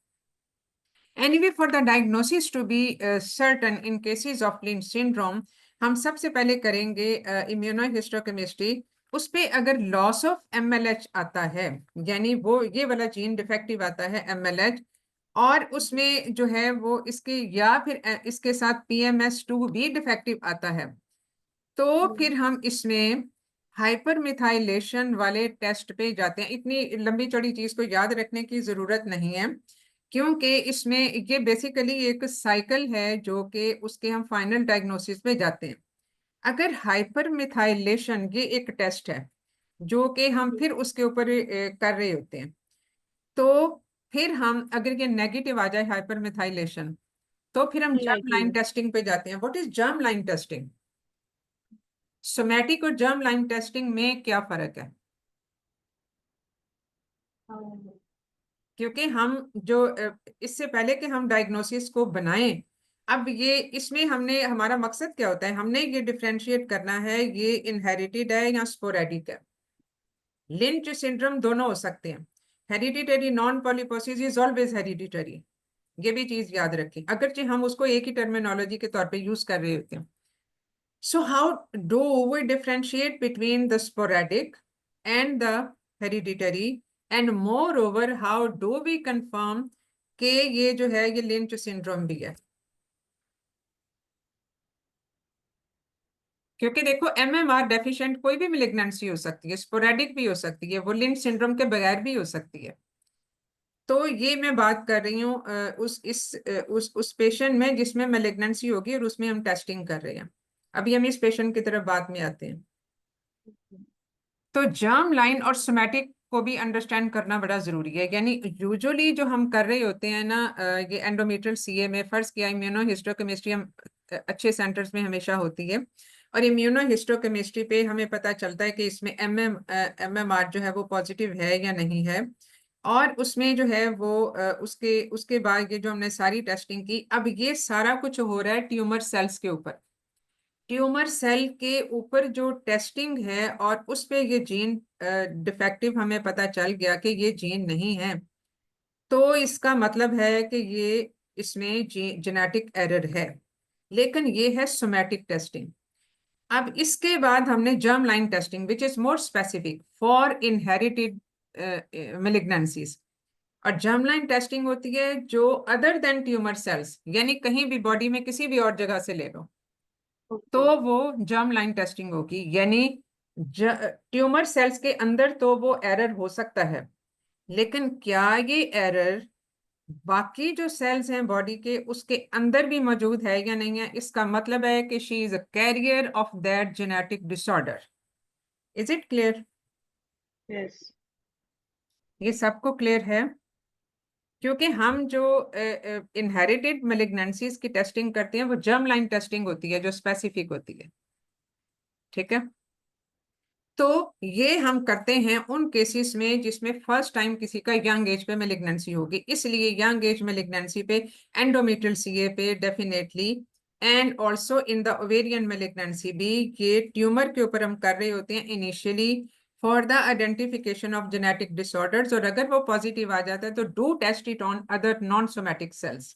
A: Anyway, for the diagnosis to be certain in cases of Lynch syndrome, हम सबसे पहले करेंगे इम्यूनोहिस्टोकेमिस्ट्री। उस पे अगर लॉस ऑफ MLH आता है, यानी वो ये वाला जीन डिफेक्टिव आता है MLH, और उसमें जो है वो इसके या फिर इसके साथ PMS2 भी डिफेक्टिव आता है, तो फिर हम इसमें हाइपर मिथाइलेशन वाले टेस्ट पे जाते हैं। इतनी लंबी चौड़ी चीज को याद रखने की जरूरत नहीं है, क्योंकि इसमें ये बेसिकली एक साइकिल है जो कि उसके हम फाइनल डायग्नोसिस पे जाते हैं। अगर हाइपर मिथाइलेशन ये एक टेस्ट है जो कि हम फिर उसके ऊपर कर रहे होते हैं, तो फिर हम अगर ये नेगेटिव आ जाए हाइपर मिथाइलेशन, तो फिर हम जर्म लाइन टेस्टिंग पे जाते हैं। What is germ line testing? Somatic और जर्म लाइन टेस्टिंग में क्या फर्क है? क्योंकि हम जो इससे पहले कि हम डायग्नोसिस को बनाएं, अब ये इसमें हमने हमारा मकसद क्या होता है, हमने ये डिफ्रेंशिएट करना है ये इनहेरिटेड है या स्पोरेडिक है। लिंच सिंड्रोम दोनों हो सकते हैं। Hereditary non polyposis is always hereditary, ये भी चीज याद रखें, अगरचे हम उसको एक ही टर्मिनोलॉजी के तौर पे यूज कर रहे होते हैं। So how do we differentiate between the sporadic and the hereditary, and moreover how do we confirm कि ये जो है ये लिंच सिंड्रोम भी है? क्योंकि देखो एमएमआर डेफिशिएंट कोई भी मेलिग्नेंसी हो सकती है, स्पोरेडिक भी हो सकती है, वो लिंच सिंड्रोम के बगैर भी हो सकती है। तो ये मैं बात कर रही हूँ उस पेशेंट में जिसमें मेलिग्नेंसी होगी और उसमें हम टेस्टिंग कर रहे हैं। अभी हम इस पेशेंट की तरफ बाद में आते हैं। तो जर्म लाइन और सोमैटिक को भी अंडरस्टैंड करना बड़ा जरूरी है। यानी यूजुअली जो हम कर रहे होते हैं ना, ये एंडोमेट्रियल सीए में फर्स्ट किया इम्यूनोहिस्टोकेमिस्ट्री हम अच्छे सेंटर्स में हमेशा होती है, और इम्यूनोहिस्टोकेमिस्ट्री पे हमें पता चलता है कि इसमें एमएमआर जो है वो पॉजिटिव है या नहीं है। और उसमें जो है वो उसके उसके बाद ये जो हमने सारी टेस्टिंग की, अब ये सारा कुछ हो रहा है ट्यूमर सेल्स के ऊपर। ट्यूमर सेल के ऊपर जो टेस्टिंग है और उस पे ये जीन डिफेक्टिव हमें पता चल गया कि ये जीन नहीं है, तो इसका मतलब है कि ये इसमें जेनेटिक एरर है। लेकिन ये है सोमैटिक टेस्टिंग। अब इसके बाद हमने germ line testing which is more specific for inherited malignancies. और जर्म लाइन टेस्टिंग होती है जो अदर देन ट्यूमर सेल्स, यानी कहीं भी बॉडी में किसी भी और जगह से ले लो, तो वो जर्म लाइन टेस्टिंग होगी। यानी ट्यूमर सेल्स के अंदर तो वो एरर हो सकता है, लेकिन क्या ये एरर बाकी जो सेल्स हैं बॉडी के उसके अंदर भी मौजूद है या नहीं है, इसका मतलब है कि she is a carrier of that genetic disorder. Is it clear?
B: Yes.
A: ये सबको क्लियर है? क्योंकि हम जो इनहेरिटेड मेलिग्नेंसीज की टेस्टिंग करते हैं वो जर्म लाइन टेस्टिंग होती है जो स्पेसिफिक होती है। ठीक है, तो ये हम करते हैं उन केसेस में जिसमें फर्स्ट टाइम किसी का यंग एज पे मेलिग्नेंसी होगी, इसलिए यंग एज मेलिग्नेंसी पे एंडोमेट्रियल सीए पे definitely, and also in the ovarian malignancy भी ये ट्यूमर के ऊपर हम कर रहे होते हैं initially for the identification of genetic disorders. और अगर वो पॉजिटिव आ जाता है तो do test it on other non somatic cells,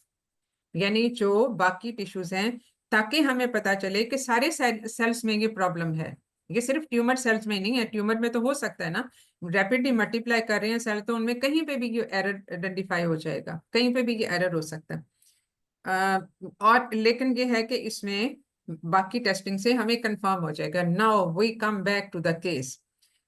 A: यानी जो बाकी टिश्यूज हैं, ताकि हमें पता चले कि सारे सेल्स में ये प्रॉब्लम है। ये सिर्फ ट्यूमर सेल्स में नहीं है, ट्यूमर में तो हो सकता है ना, रैपिडली मल्टीप्लाई कर रहे हैं सेल तो उनमें कहीं पे भी ये एरर आइडेंटिफाई हो जाएगा, कहीं पे भी ये एरर हो सकता है। और लेकिन ये है कि इसमें बाकी टेस्टिंग से हमें कंफर्म हो जाएगा। Now we come back to the case.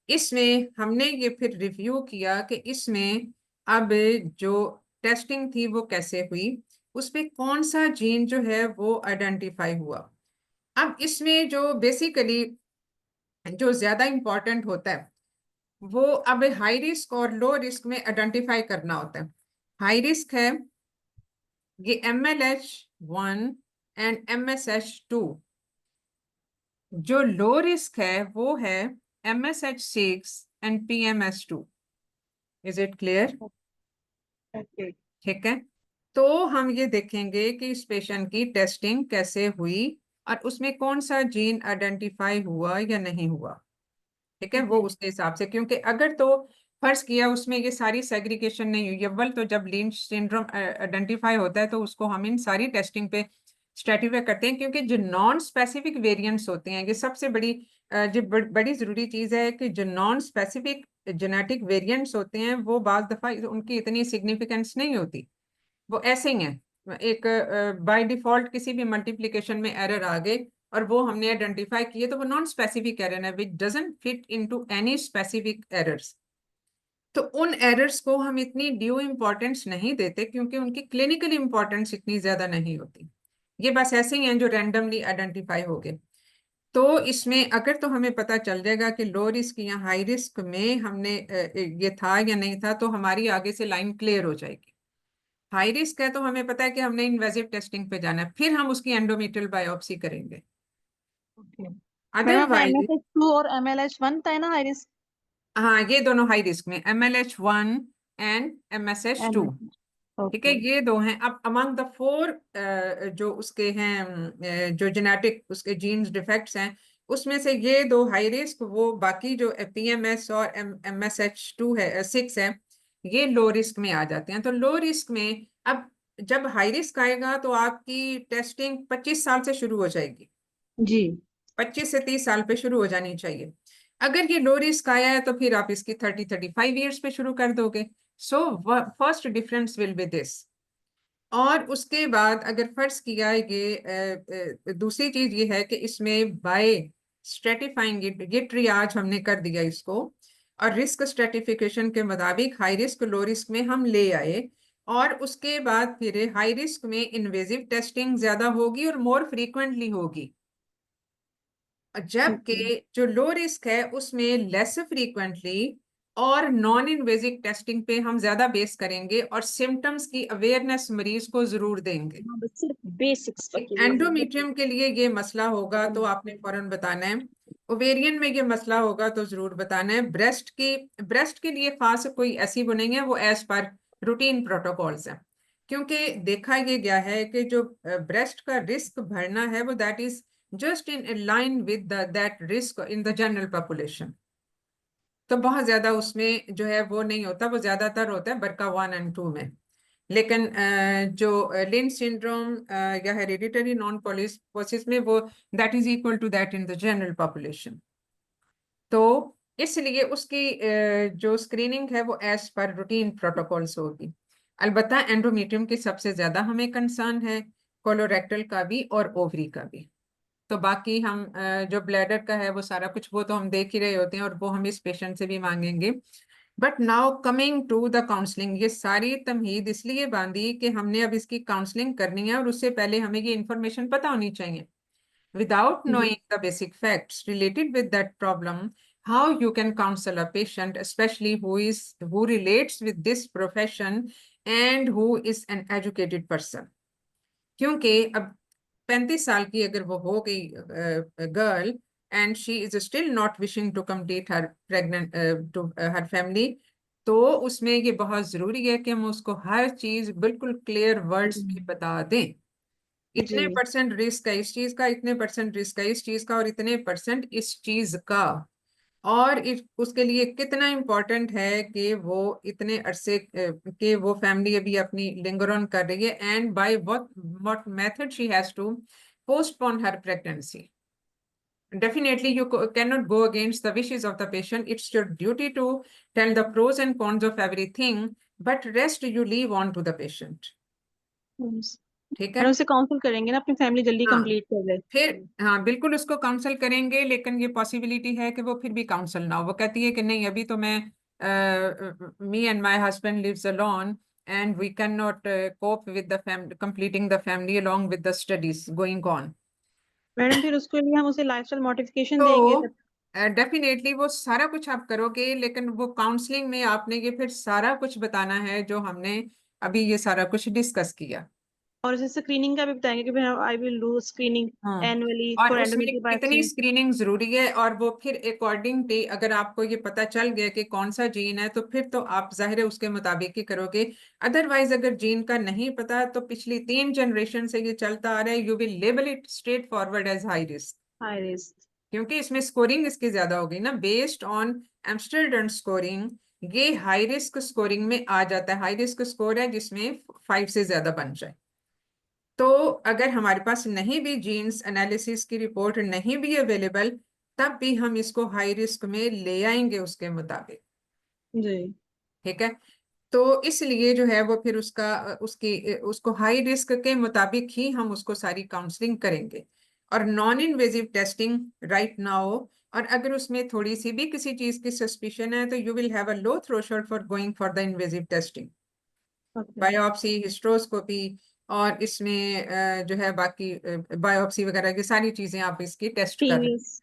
A: इसमें हमने ये फिर रिव्यू किया कि इसमें अब जो टेस्टिंग थी वो कैसे हुई, उस पे कौन सा जीन जो है वो आइडेंटिफाई हुआ। अब इसमें जो बेसिकली जो ज्यादा इंपॉर्टेंट होता है वो अब हाई रिस्क और लो रिस्क में आइडेंटिफाई करना होता है। हाई रिस्क है ये MLH1 एंड MSH2। जो लो रिस्क है वो है MSH6 and PMS2। Is it clear?
B: Okay.
A: ठीक है, तो हम ये देखेंगे कि इस पेशेंट की टेस्टिंग कैसे हुई और उसमें कौन सा जीन आइडेंटिफाई हुआ या नहीं हुआ। ठीक है, वो उसके हिसाब से, क्योंकि अगर तो फर्ज किया उसमें ये सारी सेग्रीगेशन नहीं हुई, अव्वल तो जब लिंच सिंड्रोम आइडेंटिफाई होता है तो उसको हम इन सारी टेस्टिंग पे स्ट्रेटिफाई करते हैं, क्योंकि जो नॉन स्पेसिफिक वेरिएंट्स होते हैं ये सबसे बड़ी जो बड़ी जरूरी चीज है कि जो नॉन स्पेसिफिक जेनेटिक वेरिएंट्स होते हैं वो बाज दफा उनकी इतनी सिग्निफिकेंस नहीं होती, वो ऐसे ही हैं। एक बाय डिफॉल्ट किसी भी मल्टीप्लिकेशन में एरर आ गए और वो हमने आइडेंटिफाई किए तो वो नॉन स्पेसिफिक एरर है विच doesn't fit into any specific errors. तो उन एरर्स को हम इतनी ड्यू इंपॉर्टेंस नहीं देते क्योंकि उनकी क्लिनिकल इंपॉर्टेंस इतनी ज्यादा नहीं होती, ये बस ऐसे ही हैं जो रैंडमली आइडेंटिफाई हो गए। तो इसमें अगर तो हमें पता चल जाएगा कि लो रिस्क या हाई रिस्क में हमने ये था या नहीं था, तो हमारी आगे से लाइन क्लियर हो जाएगी। हाई रिस्क है तो हमें पता है कि हमने इन्वेजिव टेस्टिंग पे जाना है, फिर हम उसकी एंडोमेट्रियल बायोप्सी करेंगे।
B: ओके। मैडम आपने
A: अदरवाइज
B: MSH2 और MLH1 था ना हाई रिस्क?
A: हाँ, ये दोनों हाई रिस्क में MLH1 एंड MSH2। ठीक है,
B: ओके
A: ये दो हैं। अब अमंग द फोर जो उसके हैं जो जेनेटिक उसके जीन्स डिफेक्ट्स हैं, उसमें से ये दो हाई रिस्क, वो बाकी जो PMS और MSH2 है 6 है, ये लो रिस्क में आ जाते हैं। तो लो रिस्क में अब जब हाई रिस्क आएगा तो आपकी टेस्टिंग 25 साल से शुरू हो जाएगी,
B: जी
A: 25 से 30 साल पे शुरू हो जानी चाहिए। अगर ये लो रिस्क आया है तो फिर आप इसकी 35 ईयर्स पे शुरू कर दोगे। So first difference will be this. और उसके बाद अगर फर्ज किया ये दूसरी चीज ये है कि इसमें बाय स्ट्रेटिफाइंग इट, ये ट्रियाज हमने कर दिया इसको, और रिस्क स्ट्रेटिफिकेशन के मुताबिक हाई रिस्क लो रिस्क में हम ले आए। और उसके बाद फिर हाई रिस्क में इन्वेजिव टेस्टिंग ज्यादा होगी और मोर फ्रीक्वेंटली होगी, जबकि
B: ओके
A: जो लो रिस्क है उसमें लेस फ्रीक्वेंटली और नॉन इन्वेजिव टेस्टिंग पे हम ज्यादा बेस करेंगे और सिम्टम्स की अवेयरनेस मरीज को जरूर देंगे।
B: हाँ, बस सिर्फ बेसिक्स तक के लिए
A: एंडोमेट्रियम के लिए ये मसला होगा तो आपने फौरन बताना है, ओवेरियन में ये मसला होगा तो जरूर बताना है। ब्रेस्ट के लिए खास कोई ऐसी वो नहीं है, वो एज पर रूटीन प्रोटोकॉल्स है। क्योंकि देखा ये गया है कि जो ब्रेस्ट का रिस्क बढ़ना है वो that is just in line with that risk in the general population. तो बहुत ज्यादा उसमें जो है वो नहीं होता, वो ज्यादातर होता है बरका 1 और 2 में। लेकिन जो लिंच सिंड्रोम या हेरिडिटरी नॉन पॉलीपोसिस में वो that is equal to that in the general population. तो इसलिए उसकी जो स्क्रीनिंग है वो एज पर रूटीन प्रोटोकॉल्स होगी। अलबत्ता एंडोमेट्रियम की सबसे ज्यादा हमें कंसर्न है, कोलोरेक्टल का भी और ओवरी का भी। तो बाकी हम जो ब्लैडर का है वो सारा कुछ वो तो हम देख ही रहे होते हैं और वो हम इस पेशेंट से भी मांगेंगे। But now coming to the counselling, ये सारी तमहीद इसलिए बांधी कि हमने अब इसकी काउंसलिंग करनी है और उससे पहले हमें ये इंफॉर्मेशन पता होनी चाहिए। Without
B: ji
A: knowing the basic facts related with that problem, how you can counsel a patient, especially who relates with this profession and who is an educated person. क्योंकि अब 35 साल की अगर वो हो गई girl and she is still not wishing to complete her pregnant to her family, तो उसमें ये बहुत जरूरी है कि हम उसको हर चीज बिल्कुल क्लियर वर्ड्स में बता दें। इतने
B: जी
A: परसेंट रिस्क है इस चीज का, इतने परसेंट रिस्क है इस चीज का, और इतने परसेंट इस चीज का। और उसके लिए कितना इम्पोर्टेंट है कि वो इतने अरसे के वो फैमिली अभी अपनी लिंगर ऑन कर रही है, and by what method she has to postpone her pregnancy. Definitely, you cannot go against the wishes of the patient. It's your duty to tell the pros and cons of everything, but rest you leave on to the patient. ठीक है।
B: मैंने उसे council करेंगे ना अपनी family जल्दी
A: हाँ,
B: complete कर ले
A: फिर हाँ बिल्कुल उसको काउंसल करेंगे, लेकिन ये पॉसिबिलिटी है कि वो फिर भी काउंसल ना हो। वो कहती है कि नहीं अभी तो मैं me and my husband lives alone and we can not cope with the family, completing the family along with the studies going on.
B: Madam फिर उसके लिए हम उसे लाइफस्टाइल मॉडिफिकेशन देंगे
A: तो डेफिनेटली वो सारा कुछ आप करोगे, लेकिन वो काउंसलिंग में आपने ये फिर सारा कुछ बताना है जो हमने अभी ये सारा कुछ डिस्कस किया।
B: और उसे स्क्रीनिंग का भी बताएंगे कि आई विल डू स्क्रीनिंग
A: हाँ,
B: एनुअली
A: और
B: फॉर
A: उसमें
B: एंडोमेट्रियल
A: कितनी
B: बायोप्सी
A: स्क्रीनिंग जरूरी है, और वो फिर अकॉर्डिंगली अगर आपको ये पता चल गया कि कौन सा जीन है तो फिर तो आप जाहिर है उसके मुताबिक ही करोगे। अदरवाइज अगर जीन का नहीं पता तो पिछली 3 जनरेशन से ये चलता आ रहा है, you will label it straight forward as high risk.
B: High risk
A: क्योंकि इसमें स्कोरिंग इसकी ज्यादा होगी ना, बेस्ड ऑन एम्स्टर्डम स्कोरिंग, ये हाई रिस्क स्कोरिंग में आ जाता है। हाई रिस्क स्कोर है जिसमें 5 से ज्यादा बन जाए। तो अगर हमारे पास नहीं भी जीन्स एनालिसिस की रिपोर्ट नहीं भी अवेलेबल, तब भी हम इसको हाई रिस्क में ले आएंगे उसके मुताबिक।
B: जी
A: ठीक है। तो इसलिए जो है वो फिर उसको हाई रिस्क के मुताबिक ही हम उसको सारी काउंसलिंग करेंगे। और non invasive testing right now, और अगर उसमें थोड़ी सी भी किसी चीज की सस्पिशन है तो you will have a low threshold for going for the invasive testing,
B: okay
A: biopsy, hysteroscopy, और इसमें जो है बाकी बायोप्सी वगैरह की सारी चीजें आप इसकी टेस्ट कर रहे हैं।
B: टीवीएस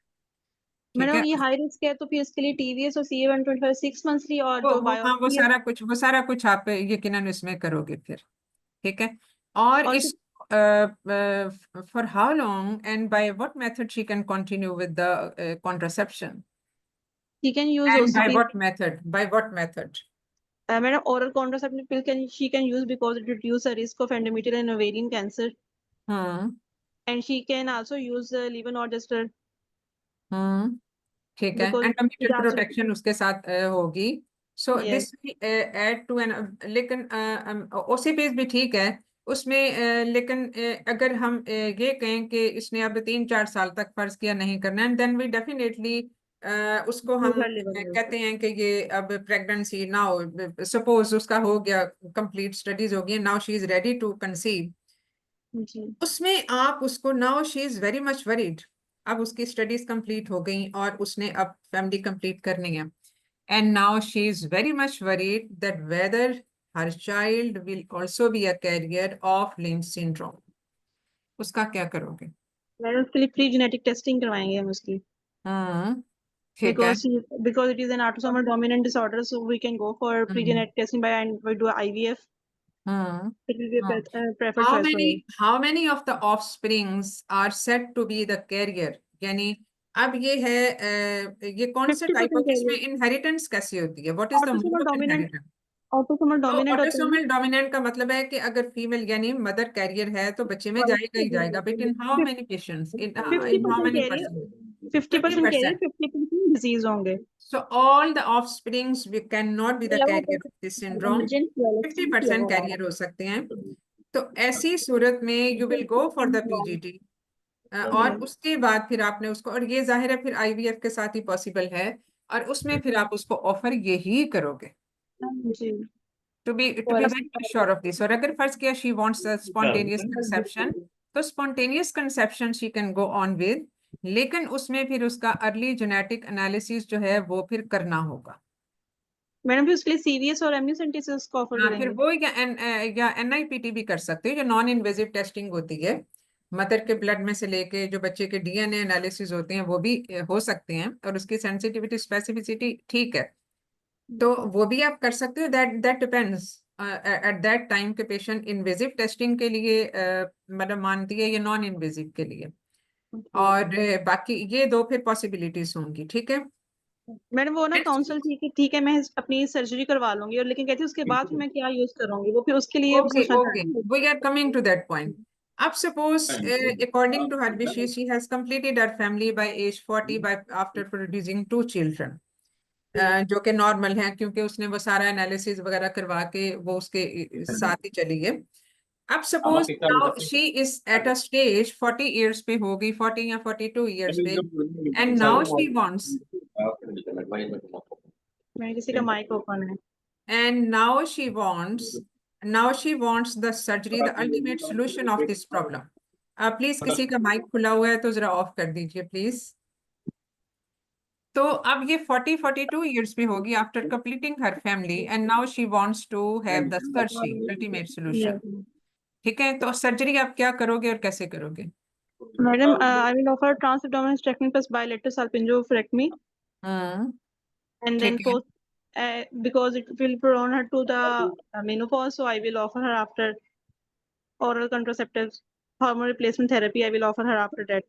A: ठीक है।
B: मैडम ये हाई रिस्क है तो फिर इसके लिए टीवीएस और CA-125 6 मंथली और जो
A: हाँ
B: बायोप्सी है
A: वो सारा कुछ आप यकीनन इसमें करोगे फिर। ठीक है। और
B: और
A: इस for how long and by what method she can continue with the contraception,
B: she can use
A: and
B: OCP
A: bye what method.
B: Madam, oral contraceptive pill she can use because it reduces the risk of endometrial and ovarian cancer. And she can also use levonorgestrel.
A: ठीक है,
B: Because
A: endometrial
B: it also
A: protection उसके साथ होगी। So
B: yes.
A: This add to an, लेकिन OCPs भी ठीक है उसमें, लेकिन अगर हम ये कहें कि इसने अब 3-4 साल तक फर्ज किया नहीं करना, एंड देन वी डेफिनेटली उसको हम
B: Her liver use.
A: कहते हैं कि ये अब प्रेगनेंसी नाउ, सपोज उसका हो गया, कंप्लीट स्टडीज हो गई, now she is ready to conceive,
B: जी।
A: उसमें आप उसको, now she is very much worried, अब उसकी स्टडीज कंप्लीट हो गई और उसने अब फैमिली कंप्लीट करनी है, and now she is very much worried that whether her child will also be a carrier of Lynch syndrome, उसका क्या करोगे?
B: मैडम उसके लिए प्री जेनेटिक टेस्टिंग करवाएंगे हम उसकी।
A: हाँ ठीक है।
B: Because it is an autosomal dominant disorder, so we can go for pre-genetic testing by and we do IVF. It will be a preferred
A: How
B: choice for
A: many
B: me.
A: how many of the offsprings are said to be the carrier? यानी अब ये है ये कौन से type
B: 50%
A: of, इसमें
B: carrier.
A: Inheritance कैसी होती है? What is the mode
B: Autosomal
A: of
B: dominant.
A: Inheritance?
B: Autosomal
A: तो
B: dominant होता है
A: ऑटोसोमल डोमिनेंट का मतलब है कि अगर फीमेल यानी मदर कैरियर है तो बच्चे में जाएगा ही जाएगा, but in how many patients, in how
B: 50%
A: many
B: carrier.
A: Percent?
B: 50% carrier,
A: 50%.
B: 50% disease होंगे.
A: So all the offsprings we cannot be the carrier of this syndrome. 50% career हो सकते हैं। तो ऐसी सूरत में you will go for the PGT, और उसके बाद फिर आपने उसको, और ये जाहिर है फिर आईवीएफ के साथ ही पॉसिबल है, और उसमें फिर आप उसको ऑफर यही करोगे
B: जी।
A: To be very sure of this. और अगर फर्ज किया शी वांट्स स्पॉन्टेनियस कंसेप्शन, तो spontaneous conception she can go on with, लेकिन उसमें फिर उसका अर्ली जेनेटिक एनालिसिस जो है वो फिर करना होगा।
B: मैडम फिर उसके लिए सीवीएस और एमनियोसेंटेसिस को ऑफर
A: हाँ, फिर
B: करेंगे।
A: वो या एनआईपीटी भी कर सकते हो, जो नॉन इन्वेजिव टेस्टिंग होती है, मदर के ब्लड में से लेके जो बच्चे के डीएनए एनालिसिस होते हैं वो भी हो सकते हैं, और उसकी सेंसिटिविटी स्पेसिफिसिटी ठीक है, तो वो भी आप कर सकते हो। That that depends at that time के पेशेंट इन्वेजिव टेस्टिंग के लिए मतलब मानती है या नॉन इन्वेजिव के लिए, और बाकी ये दो फिर पॉसिबिलिटीज होंगी। ठीक है
B: मैडम वो ना काउंसिल ठीक है मैं अपनी सर्जरी करवा लूंगी, और लेकिन कहती है उसके बाद फिर मैं क्या यूज करूंगी, वो फिर उसके लिए
A: ओके
B: सोचना
A: ओके,
B: चाहती
A: we are coming to that point. अब suppose according to her wishes she has completed her family by age 40 by after producing 2 children, जो कि नॉर्मल है क्योंकि उसने वो सारा एनालिसिस वगैरह करवा के वो उसके साथ ही चली है। अब suppose now she is at a stage 40 years पे होगी, 40 या 42 इयर्स पे, एंड नाउ शी वांट्स,
B: मैं किसी का माइक ओपन है।
A: and now she wants the surgery, the ultimate solution of this problem. Please किसी का माइक खुला हुआ है तो जरा ऑफ कर दीजिए प्लीज। तो अब ये 42 इयर्स पे होगी after completing her family, and now she wants to have the surgery, ultimate solution. ठीक है, तो सर्जरी आप क्या करोगे और कैसे करोगे?
B: Madam I will offer trans abdominal hysterectomy plus bilateral salpingo-oophorectomy, and then
A: ठीक है,
B: post because it will prone her to the menopause, so I will offer her after oral contraceptives, hormone replacement therapy I will offer her after that.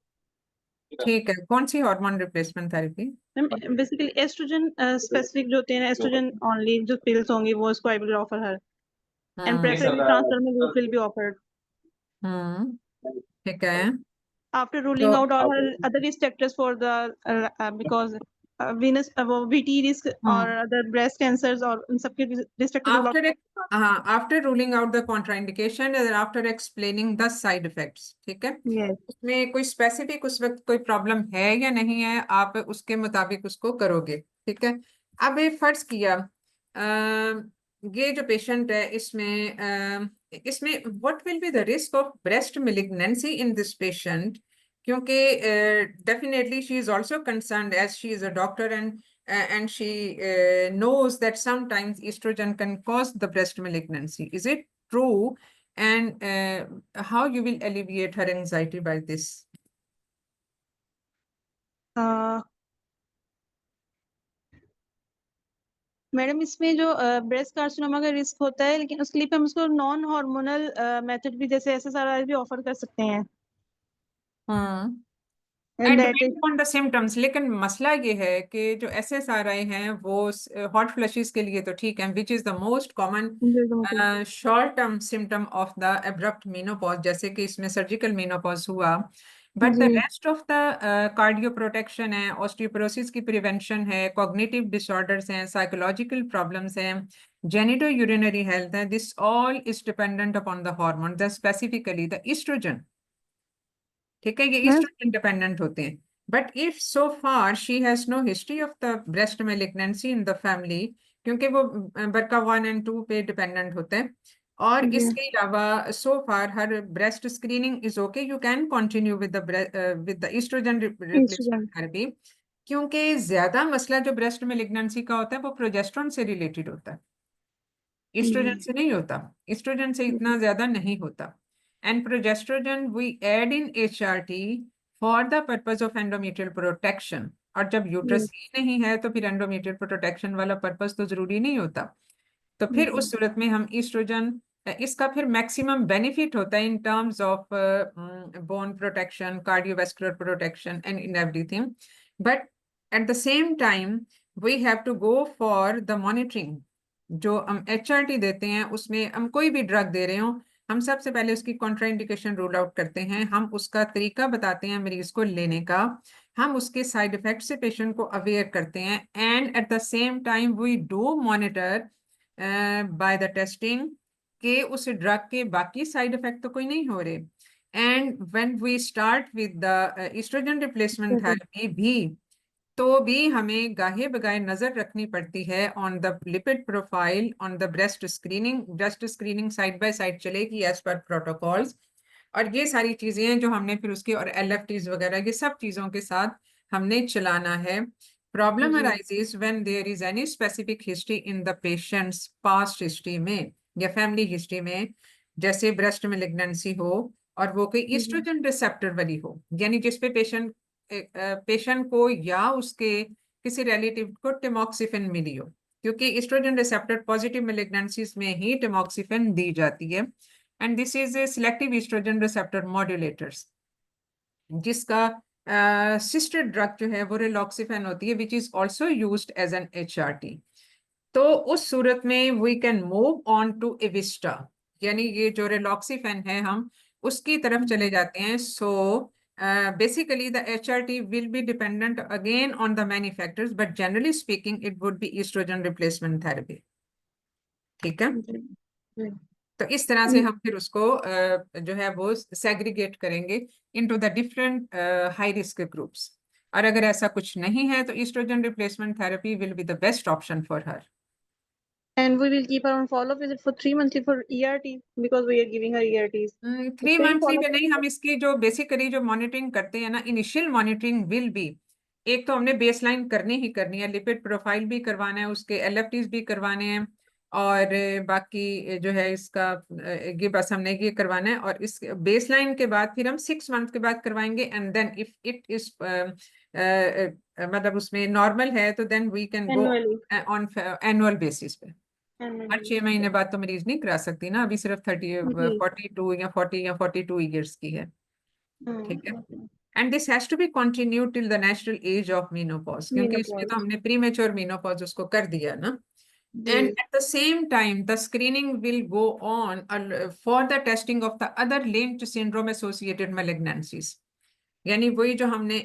A: ठीक है, कौन सी hormone replacement therapy?
B: Basically oestrogen specific जो होते हैं, oestrogen only जो pills होंगी वो उसको I will offer her, and preferably transdermal route will be offered
A: ठीक है,
B: after ruling
A: तो
B: out all her other risk factors for the because venous VT risk or other breast cancers और उन सबके risk factor will
A: after after ruling out the contraindication, after explaining the side effects, ठीक है,
B: yes.
A: उसमें कोई specific उस वक्त कोई प्रॉब्लम है या नहीं है, आप उसके मुताबिक उसको करोगे। ठीक है, अब ये फर्ज किया ये जो पेशेंट है इसमें what will be the risk of breast malignancy in this patient, क्योंकि definitely she is also concerned as she is a doctor, and she knows that sometimes estrogen can cause the breast malignancy. Is it true? And how you will alleviate her anxiety by this?
B: Madam इसमें जो breast carcinoma का risk होता है, लेकिन उसके लिए हम उसको नॉन हार्मोनल मेथड भी जैसे ऐसे सारा भी ऑफर कर सकते हैं।
A: Depend on the symptoms. लेकिन मसला ये है कि जो SSRI हैं वो हॉट फ्लशेस के लिए तो ठीक है, which is the most common short term symptom of the abrupt menopause, जैसे कि इसमें सर्जिकल मीनोपॉज हुआ। But the rest of the cardio protection है, ऑस्टियोपोरोसिस की प्रिवेंशन है, कॉग्निटिव डिसऑर्डर्स हैं, साइकोलॉजिकल प्रॉब्लम्स हैं, जेनिटो यूरिनरी हेल्थ है, this all is dependent upon the hormone, the specifically the oestrogen. ठीक है, ये ईस्ट्रोजन डिपेंडेंट होते हैं। But if so far she has no history of the breast malignancy in the family, क्योंकि वो बरका 1 और 2 पे डिपेंडेंट होते हैं, और इसके अलावा so far her breast screening is okay, you can continue with the oestrogen replacement therapy. क्योंकि ज्यादा मसला जो ब्रेस्ट मेलिग्नेंसी का होता है वो प्रोजेस्टेरोन से रिलेटेड होता है, ईस्ट्रोजन से नहीं होता, ईस्ट्रोजन से इतना ज्यादा नहीं होता। And progesterone we add in HRT for the purpose of endometrial protection. और जब यूट्रस ही नहीं है तो फिर एंडोमेट्रियल प्रोटेक्शन वाला पर्पस तो जरूरी नहीं होता। तो फिर उस सूरत में हम ईस्ट्रोजन, इसका फिर मैक्सिमम बेनिफिट होता है in terms of bone protection, cardiovascular protection and in everything. But at the same time we have to go for the monitoring. जो हम HRT देते हैं उसमें हम कोई भी ड्रग दे रहे हो, हम सबसे पहले उसकी कॉन्ट्राइंडिकेशन रूल आउट करते हैं, हम उसका तरीका बताते हैं मरीज को लेने का, हम उसके साइड इफेक्ट से पेशेंट को अवेयर करते हैं, and at the same time we do monitor by the testing के उस ड्रग के बाकी साइड इफेक्ट तो कोई नहीं हो रहे। And when we start with the oestrogen replacement therapy भी, तो भी हमें गाहे बगाए नजर रखनी पड़ती है on the lipid profile, on the breast screening. Breast screening side by side चलेगी एज पर प्रोटोकॉल्स, और ये सारी चीजें हैं जो हमने फिर उसके, और LFTs वगैरह, ये सब चीजों के साथ हमने चलाना है। Problem arises when there is any specific history in the patient's past history में या फैमिली हिस्ट्री में, जैसे ब्रेस्ट मेलिग्नेंसी हो और वो कोई ईस्ट्रोजन रिसेप्टर वाली हो, यानी जिसपे पेशेंट को या उसके किसी रिलेटिव को टेमोक्सिफेन मिली हो, क्योंकि ईस्ट्रोजन रिसेप्टर पॉजिटिव मेलिग्नेंसीज में ही टेमोक्सिफेन दी जाती है। And this is a selective oestrogen receptor modulators, जिसका सिस्टर ड्रग जो है वो रिलॉक्सिफेन होती है, which is also used as an HRT। तो उस सूरत में we can move on to Evista, यानी ये जो रिलॉक्सिफेन है हम उसकी तरफ चले जाते हैं। सो basically the HRT will be dependent again on the many factors, but generally speaking it would be estrogen replacement therapy। ठीक है, तो इस तरह से हम फिर उसको जो है वो सेग्रीगेट करेंगे into the different high risk groups, और अगर ऐसा कुछ नहीं है तो estrogen replacement therapy will be the best option for her।
B: And we will keep her on follow-up visit for 3 monthly for ERT because we are giving her ERTs.
A: 3 monthly पे नहीं, हम इसकी जो बेसिकली जो मॉनिटरिंग करते हैं ना, initial monitoring will be, एक तो हमने बेसलाइन करनी ही करनी है, लिपिड प्रोफाइल भी करवाना है, उसके LFTs भी करवाने हैं, और बाकी जो है इसका ये बस हमने ये करवाना है। और इस बेसलाइन के बाद फिर हम 6 मंथ के बाद करवाएंगे, and then if it is मतलब उसमें नॉर्मल है तो then we can go on annual basis पे। हर 6 महीने बाद तो मरीज नहीं करा सकती ना, अभी सिर्फ 42 या 40 या 42 ईयर्स की है। ठीक है, and this has to be continue till the natural age of menopause, क्योंकि इसमें तो हमने प्रीमेच्योर मीनोपॉज उसको कर दिया ना। And at the same time, the screening will go on for the testing of the other Lynch syndrome associated malignancies। यानी वही जो हमने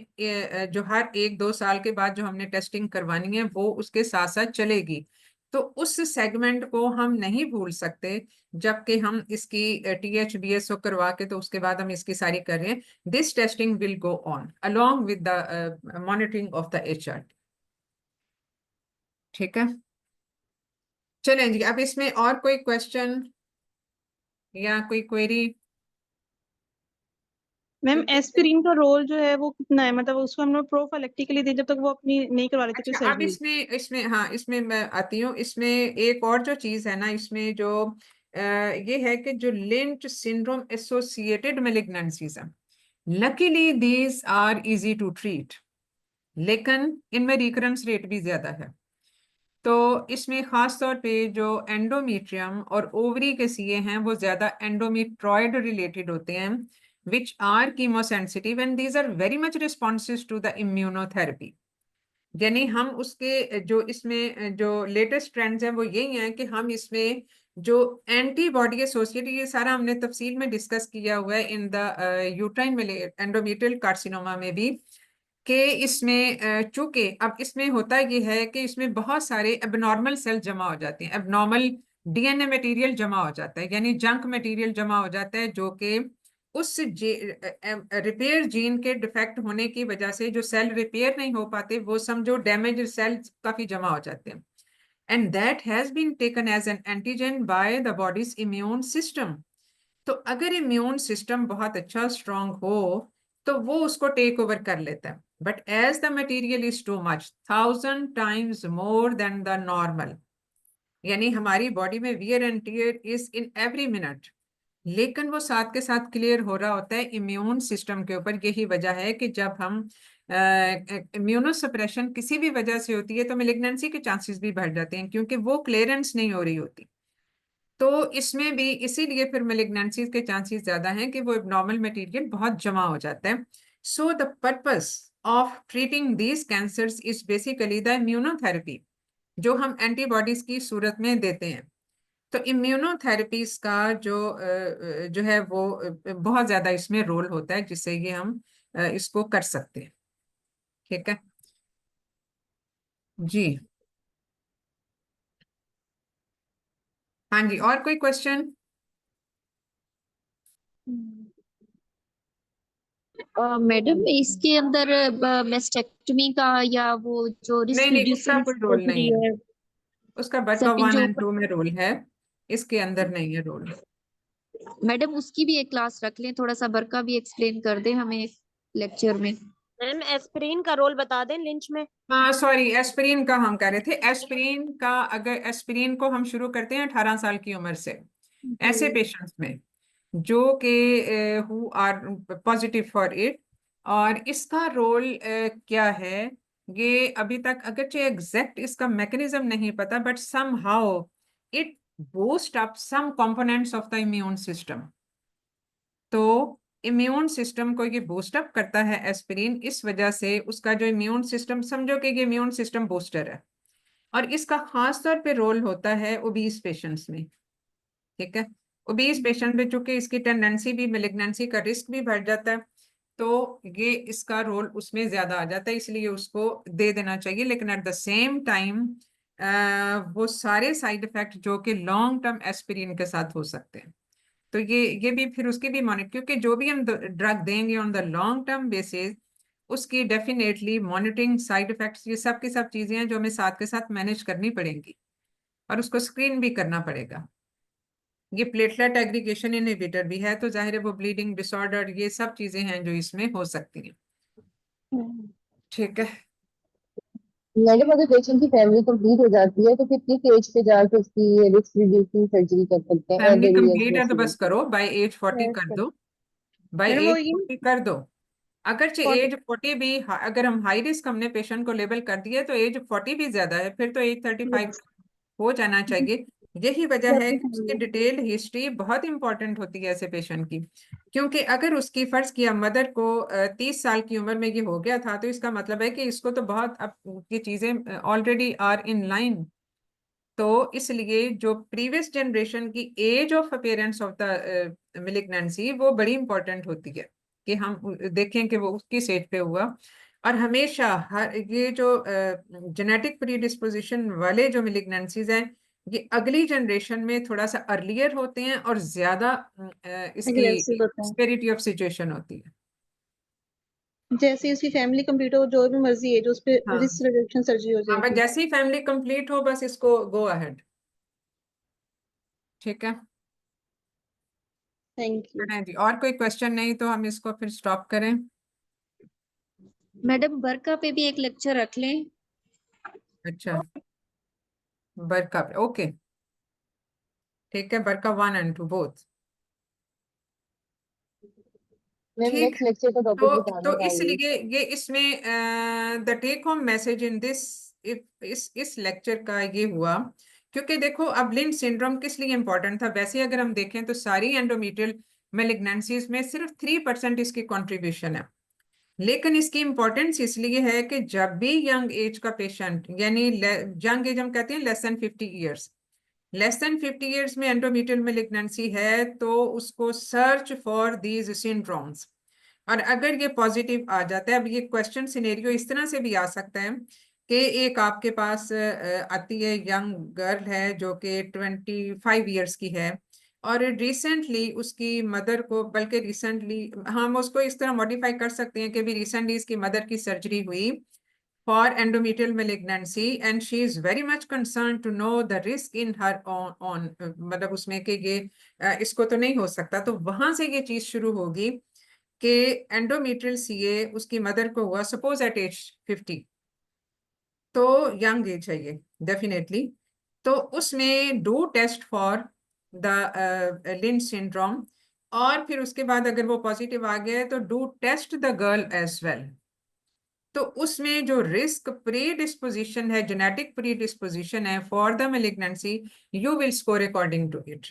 A: जो हर 1-2 साल के बाद जो हमने टेस्टिंग करवानी है वो उसके साथ साथ चलेगी। तो उस सेगमेंट को हम नहीं भूल सकते, जबकि हम इसकी THBSO करवा के तो उसके बाद हम इसकी सारी कर रहे हैं। This testing will go on along with the monitoring of the HRT। ठीक है, चलें जी, अब इसमें और कोई क्वेश्चन या कोई क्वेरी?
B: मैम एस्पिरिन का रोल जो है वो कितना है, मतलब उसको हम लोग प्रोफाइलेक्टिकली दे जब तक वो अपनी नहीं करवा लेते कोई
A: अच्छा, अब
B: सर्जरी।
A: इसमें हाँ, इसमें मैं आती हूँ। इसमें एक और जो चीज है ना, इसमें जो ये है कि जो लिंच सिंड्रोम एसोसिएटेड मेलिग्नेंसीज है, luckily these are easy to treat, लेकिन इनमें रिकरेंस रेट भी ज्यादा है। तो इसमें खास तौर पे जो एंडोमेट्रियम और ओवरी के सीए हैं वो ज्यादा एंडोमेट्रॉयड रिलेटेड होते हैं, which are chemosensitive and these are very much responses to the immunotherapy. यानी हम उसके जो इसमें जो लेटेस्ट ट्रेंड्स हैं वो यही हैं कि हम इसमें जो एंटीबॉडी एसोसिएटेड, ये सारा हमने तफसील में डिस्कस किया हुआ है in the uterine endometrial carcinoma में भी, कि इसमें चूंकि अब इसमें होता ये है कि इसमें बहुत सारे एबनॉर्मल सेल जमा हो जाते हैं, एबनॉर्मल डीएनए मटेरियल जमा हो जाता है, यानी जंक मटेरियल जमा हो जाता है, जो कि उस रिपेयर जीन के डिफेक्ट होने की वजह से जो सेल रिपेयर नहीं हो पाते, वो समझो डैमेज सेल काफी जमा हो जाते हैं, and that has been taken as an antigen by the body's immune system. तो अगर इम्यून सिस्टम बहुत अच्छा स्ट्रांग हो तो वो उसको टेक ओवर कर लेता है, but as the material is too much, 1000 times more than the normal, यानी हमारी बॉडी में wear and tear is in every minute, लेकिन वो साथ के साथ क्लियर हो रहा होता है इम्यून सिस्टम के ऊपर। यही वजह है कि जब हम इम्यूनोसप्रेशन किसी भी वजह से होती है तो मेलिग्नेंसी के चांसेस भी बढ़ जाते हैं, क्योंकि वो क्लियरेंस नहीं हो रही होती। तो इसमें भी इसीलिए फिर मेलिग्नेंसीज के चांसेस ज्यादा हैं कि वो एबनॉर्मल मटेरियल बहुत जमा हो जाता है। So the purpose of treating these cancers is basically the immunotherapy, जो हम एंटीबॉडीज की सूरत में देते हैं। तो इम्यूनोथेरेपीज का जो है वो बहुत ज्यादा इसमें रोल होता है, जिससे ये हम इसको कर सकते हैं। ठीक है जी। हाँ जी, और कोई क्वेश्चन?
C: मैडम इसके अंदर मेस्टेक्टमी का या वो जो रिस्क
A: नहीं, उसका
C: रिड्यूसिंग
A: कोई रोल नहीं है,
C: है
A: उसका बरका
C: सेकंड
A: 1
C: जो
A: और 2 में रोल है, इसके अंदर नहीं है रोल।
C: मैडम उसकी भी एक क्लास रख लें, थोड़ा सा बरका भी एक्सप्लेन कर दे हमें लेक्चर में।
D: मैम एस्पिरिन का रोल बता दें लिंच में।
A: हाँ सॉरी, एस्पिरिन का हम कह रहे थे। एस्पिरिन का, अगर एस्पिरिन को हम शुरू करते हैं 18 साल की उम्र से, ऐसे पेशेंट्स में जो कि who are positive for it, और इसका रोल क्या है ये अभी तक अगरचे एग्जैक्ट इसका मैकेनिज्म नहीं पता, but somehow it boost up some components of the immune system. तो इम्यून सिस्टम को ये बूस्ट अप करता है एस्पिरिन, इस वजह से उसका जो इम्यून सिस्टम, समझो कि ये इम्यून सिस्टम बूस्टर है, और इसका खास तौर पे रोल होता है ओबीस पेशेंट्स में। ठीक है, ओबीस पेशेंट में चूंकि इसकी टेंडेंसी भी, मेलिग्नेंसी का रिस्क भी बढ़ जाता है, तो ये इसका रोल उसमें ज्यादा आ जाता है, इसलिए उसको दे देना चाहिए। लेकिन एट द सेम टाइम वो सारे साइड इफेक्ट जो कि लॉन्ग टर्म एस्पिरिन के साथ हो सकते हैं, तो ये भी फिर उसकी भी मॉनिटर, क्योंकि जो भी हम ड्रग देंगे on the long term basis, उसकी डेफिनेटली मॉनिटरिंग, साइड इफेक्ट्स, ये सब की सब चीजें हैं जो हमें साथ के साथ मैनेज करनी पड़ेंगी, और उसको स्क्रीन भी करना पड़ेगा। ये प्लेटलेट एग्रीगेशन इनहिबिटर भी है, तो जाहिर है वो ब्लीडिंग डिसऑर्डर, ये सब चीजें हैं जो इसमें हो सकती हैं। ठीक है
E: मैडम, अगर पेशेंट की फैमिली कंप्लीट हो जाती है तो फिर किस एज पे जाके उसकी रिस्क रिड्यूसिंग सर्जरी कर सकते हैं?
A: फैमिली
E: elderly
A: कंप्लीट है तो
E: resident
A: बस करो, बाय एज 40 कर दो, बाय
B: मैडम
A: एज
B: वो ये
A: 40 कर दो। अगरचे
B: 40
A: एज 40 भी, अगर हम हाई रिस्क हमने पेशेंट को लेबल कर दिया तो एज 40 भी ज्यादा है, फिर तो एज 35 हो जाना चाहिए। यही वजह है कि उसकी डिटेल्ड हिस्ट्री बहुत इंपॉर्टेंट होती है ऐसे पेशेंट की, क्योंकि अगर उसकी फर्ज किया मदर को 30 साल की उम्र में ये हो गया था, तो इसका मतलब है कि इसको तो बहुत, अब ये चीजें ऑलरेडी आर इन लाइन। तो इसलिए जो प्रीवियस जनरेशन की age of appearance of the malignancy वो बड़ी इंपॉर्टेंट होती है, कि हम देखें कि वो उसकी एज पे हुआ। और हमेशा हर ये जो जेनेटिक प्रीडिस्पोजिशन वाले जो मेलिग्नेंसीज हैं, ये अगली जनरेशन में थोड़ा सा अर्लियर होते हैं और ज्यादा इसकी
B: aggressive होते हैं।
A: सिवियरिटी ऑफ सिचुएशन होती है।
B: जैसे उसकी फैमिली कंप्लीट हो, जो भी मर्जी है, जो उस पे
A: हाँ
B: रिस्क रिडक्शन सर्जरी हो
A: हाँ, बस
B: जाएगी।
A: जैसे ही फैमिली कंप्लीट हो बस इसको गो अहेड। ठीक है
B: थैंक यू।
A: जी, और कोई क्वेश्चन नहीं तो हम इसको फिर स्टॉप करें।
C: मैडम बरका पे भी एक लेक्चर रख लें।
A: अच्छा, बरका पे, ओके ठीक है, बरका 1 and 2 बोथ।
E: मैम
A: ठीक,
E: नेक्स्ट लेक्चर का टॉपिक बताना
A: तो
E: चाहिए।
A: इसलिए ये इसमें the take home message in this, इस लेक्चर का ये हुआ, क्योंकि देखो अब लिंच सिंड्रोम किस लिए इंपॉर्टेंट था। वैसे अगर हम देखें तो सारी एंडोमेट्रियल मेलिग्नेंसीज में सिर्फ 3% इसकी कंट्रीब्यूशन है। लेकिन इसकी इंपॉर्टेंस इसलिए है कि जब भी यंग एज का पेशेंट, यानी यंग एज हम कहते हैं less than 50 years, less than 50 years में एंडोमेट्रियल मेलिग्नेंसी है तो उसको सर्च फॉर दीज सिंड्रोम्स। और अगर ये पॉजिटिव आ जाता है, अब ये क्वेश्चन सिनेरियो इस तरह से भी आ सकता है कि एक आपके पास आती है यंग गर्ल है जो कि 25 ईयर्स की है, और रिसेंटली उसकी मदर को, बल्कि रिसेंटली हम उसको इस तरह मॉडिफाई कर सकते हैं कि भी रिसेंटली इसकी मदर की सर्जरी हुई for endometrial malignancy and she is very much concerned to know the risk in her on मतलब उसमें कि ये इसको तो नहीं हो सकता, तो वहां से ये चीज शुरू होगी कि एंडोमेट्रियल सीए उसकी मदर को हुआ सपोज एट एज 50, तो यंग एज है ये डेफिनेटली, तो उसमें do test for the Lynch syndrome, और फिर उसके बाद अगर वो पॉजिटिव आ गया है तो do test the girl as well. तो उसमें जो रिस्क प्री डिस्पोजिशन है, जेनेटिक प्री डिस्पोजिशन है for the malignancy, you will score according to it.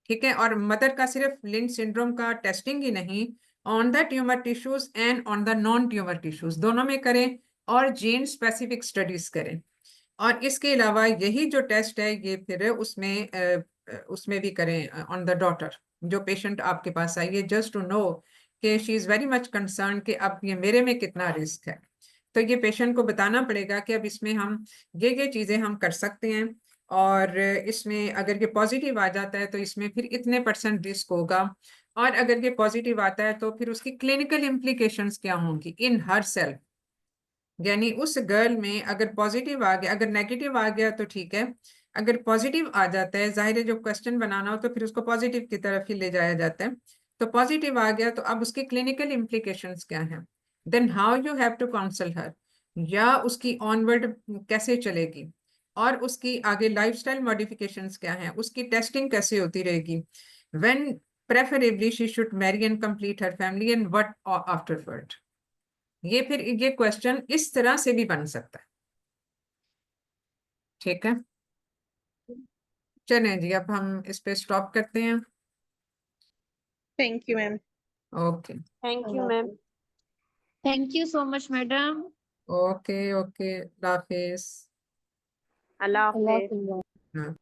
A: ठीक है, और मदर का सिर्फ लिंच सिंड्रोम का टेस्टिंग ही नहीं, on the tumour tissues and on the non tumour tissues दोनों में करें, और जीन स्पेसिफिक स्टडीज करें। और इसके अलावा यही जो टेस्ट है ये फिर उसमें भी करें ऑन द डॉटर, जो पेशेंट आपके पास आई है, जस्ट टू नो कि she is very much concern कि अब ये मेरे में कितना रिस्क है। तो ये पेशेंट को बताना पड़ेगा कि अब इसमें हम ये चीजें हम कर सकते हैं, और इसमें अगर ये पॉजिटिव आ जाता है तो इसमें फिर इतने % रिस्क होगा, और अगर ये पॉजिटिव आता है तो फिर उसकी क्लिनिकल इम्प्लीकेशंस क्या होंगी इन हर सेल्फ, यानी उस गर्ल में अगर पॉजिटिव आ गया, अगर नेगेटिव आ गया तो ठीक है, अगर पॉजिटिव आ जाता है, जाहिर है जो क्वेश्चन बनाना हो तो फिर उसको पॉजिटिव की तरफ ही ले जाया जाता है, तो पॉजिटिव आ गया तो अब उसकी क्लिनिकल इम्प्लीकेशंस क्या हैं, then how you have to counsel her, या उसकी ऑनवर्ड कैसे चलेगी, और उसकी आगे लाइफस्टाइल मॉडिफिकेशंस क्या हैं, उसकी टेस्टिंग कैसे होती रहेगी, when preferably she should Mary and complete her family, and what afterward. ये फिर ये क्वेश्चन इस तरह से भी बन सकता है। ठीक है, चलें जी, अब हम इस पे स्टॉप करते हैं।
B: Thank you ma'am.
A: Okay
D: thank you ma'am.
C: Thank you so much madam.
A: Okay, अल्लाह हाफिज।
D: अल्लाह
E: अल्लाह
D: हाफिज।
E: हाफिज़।
A: हाँ।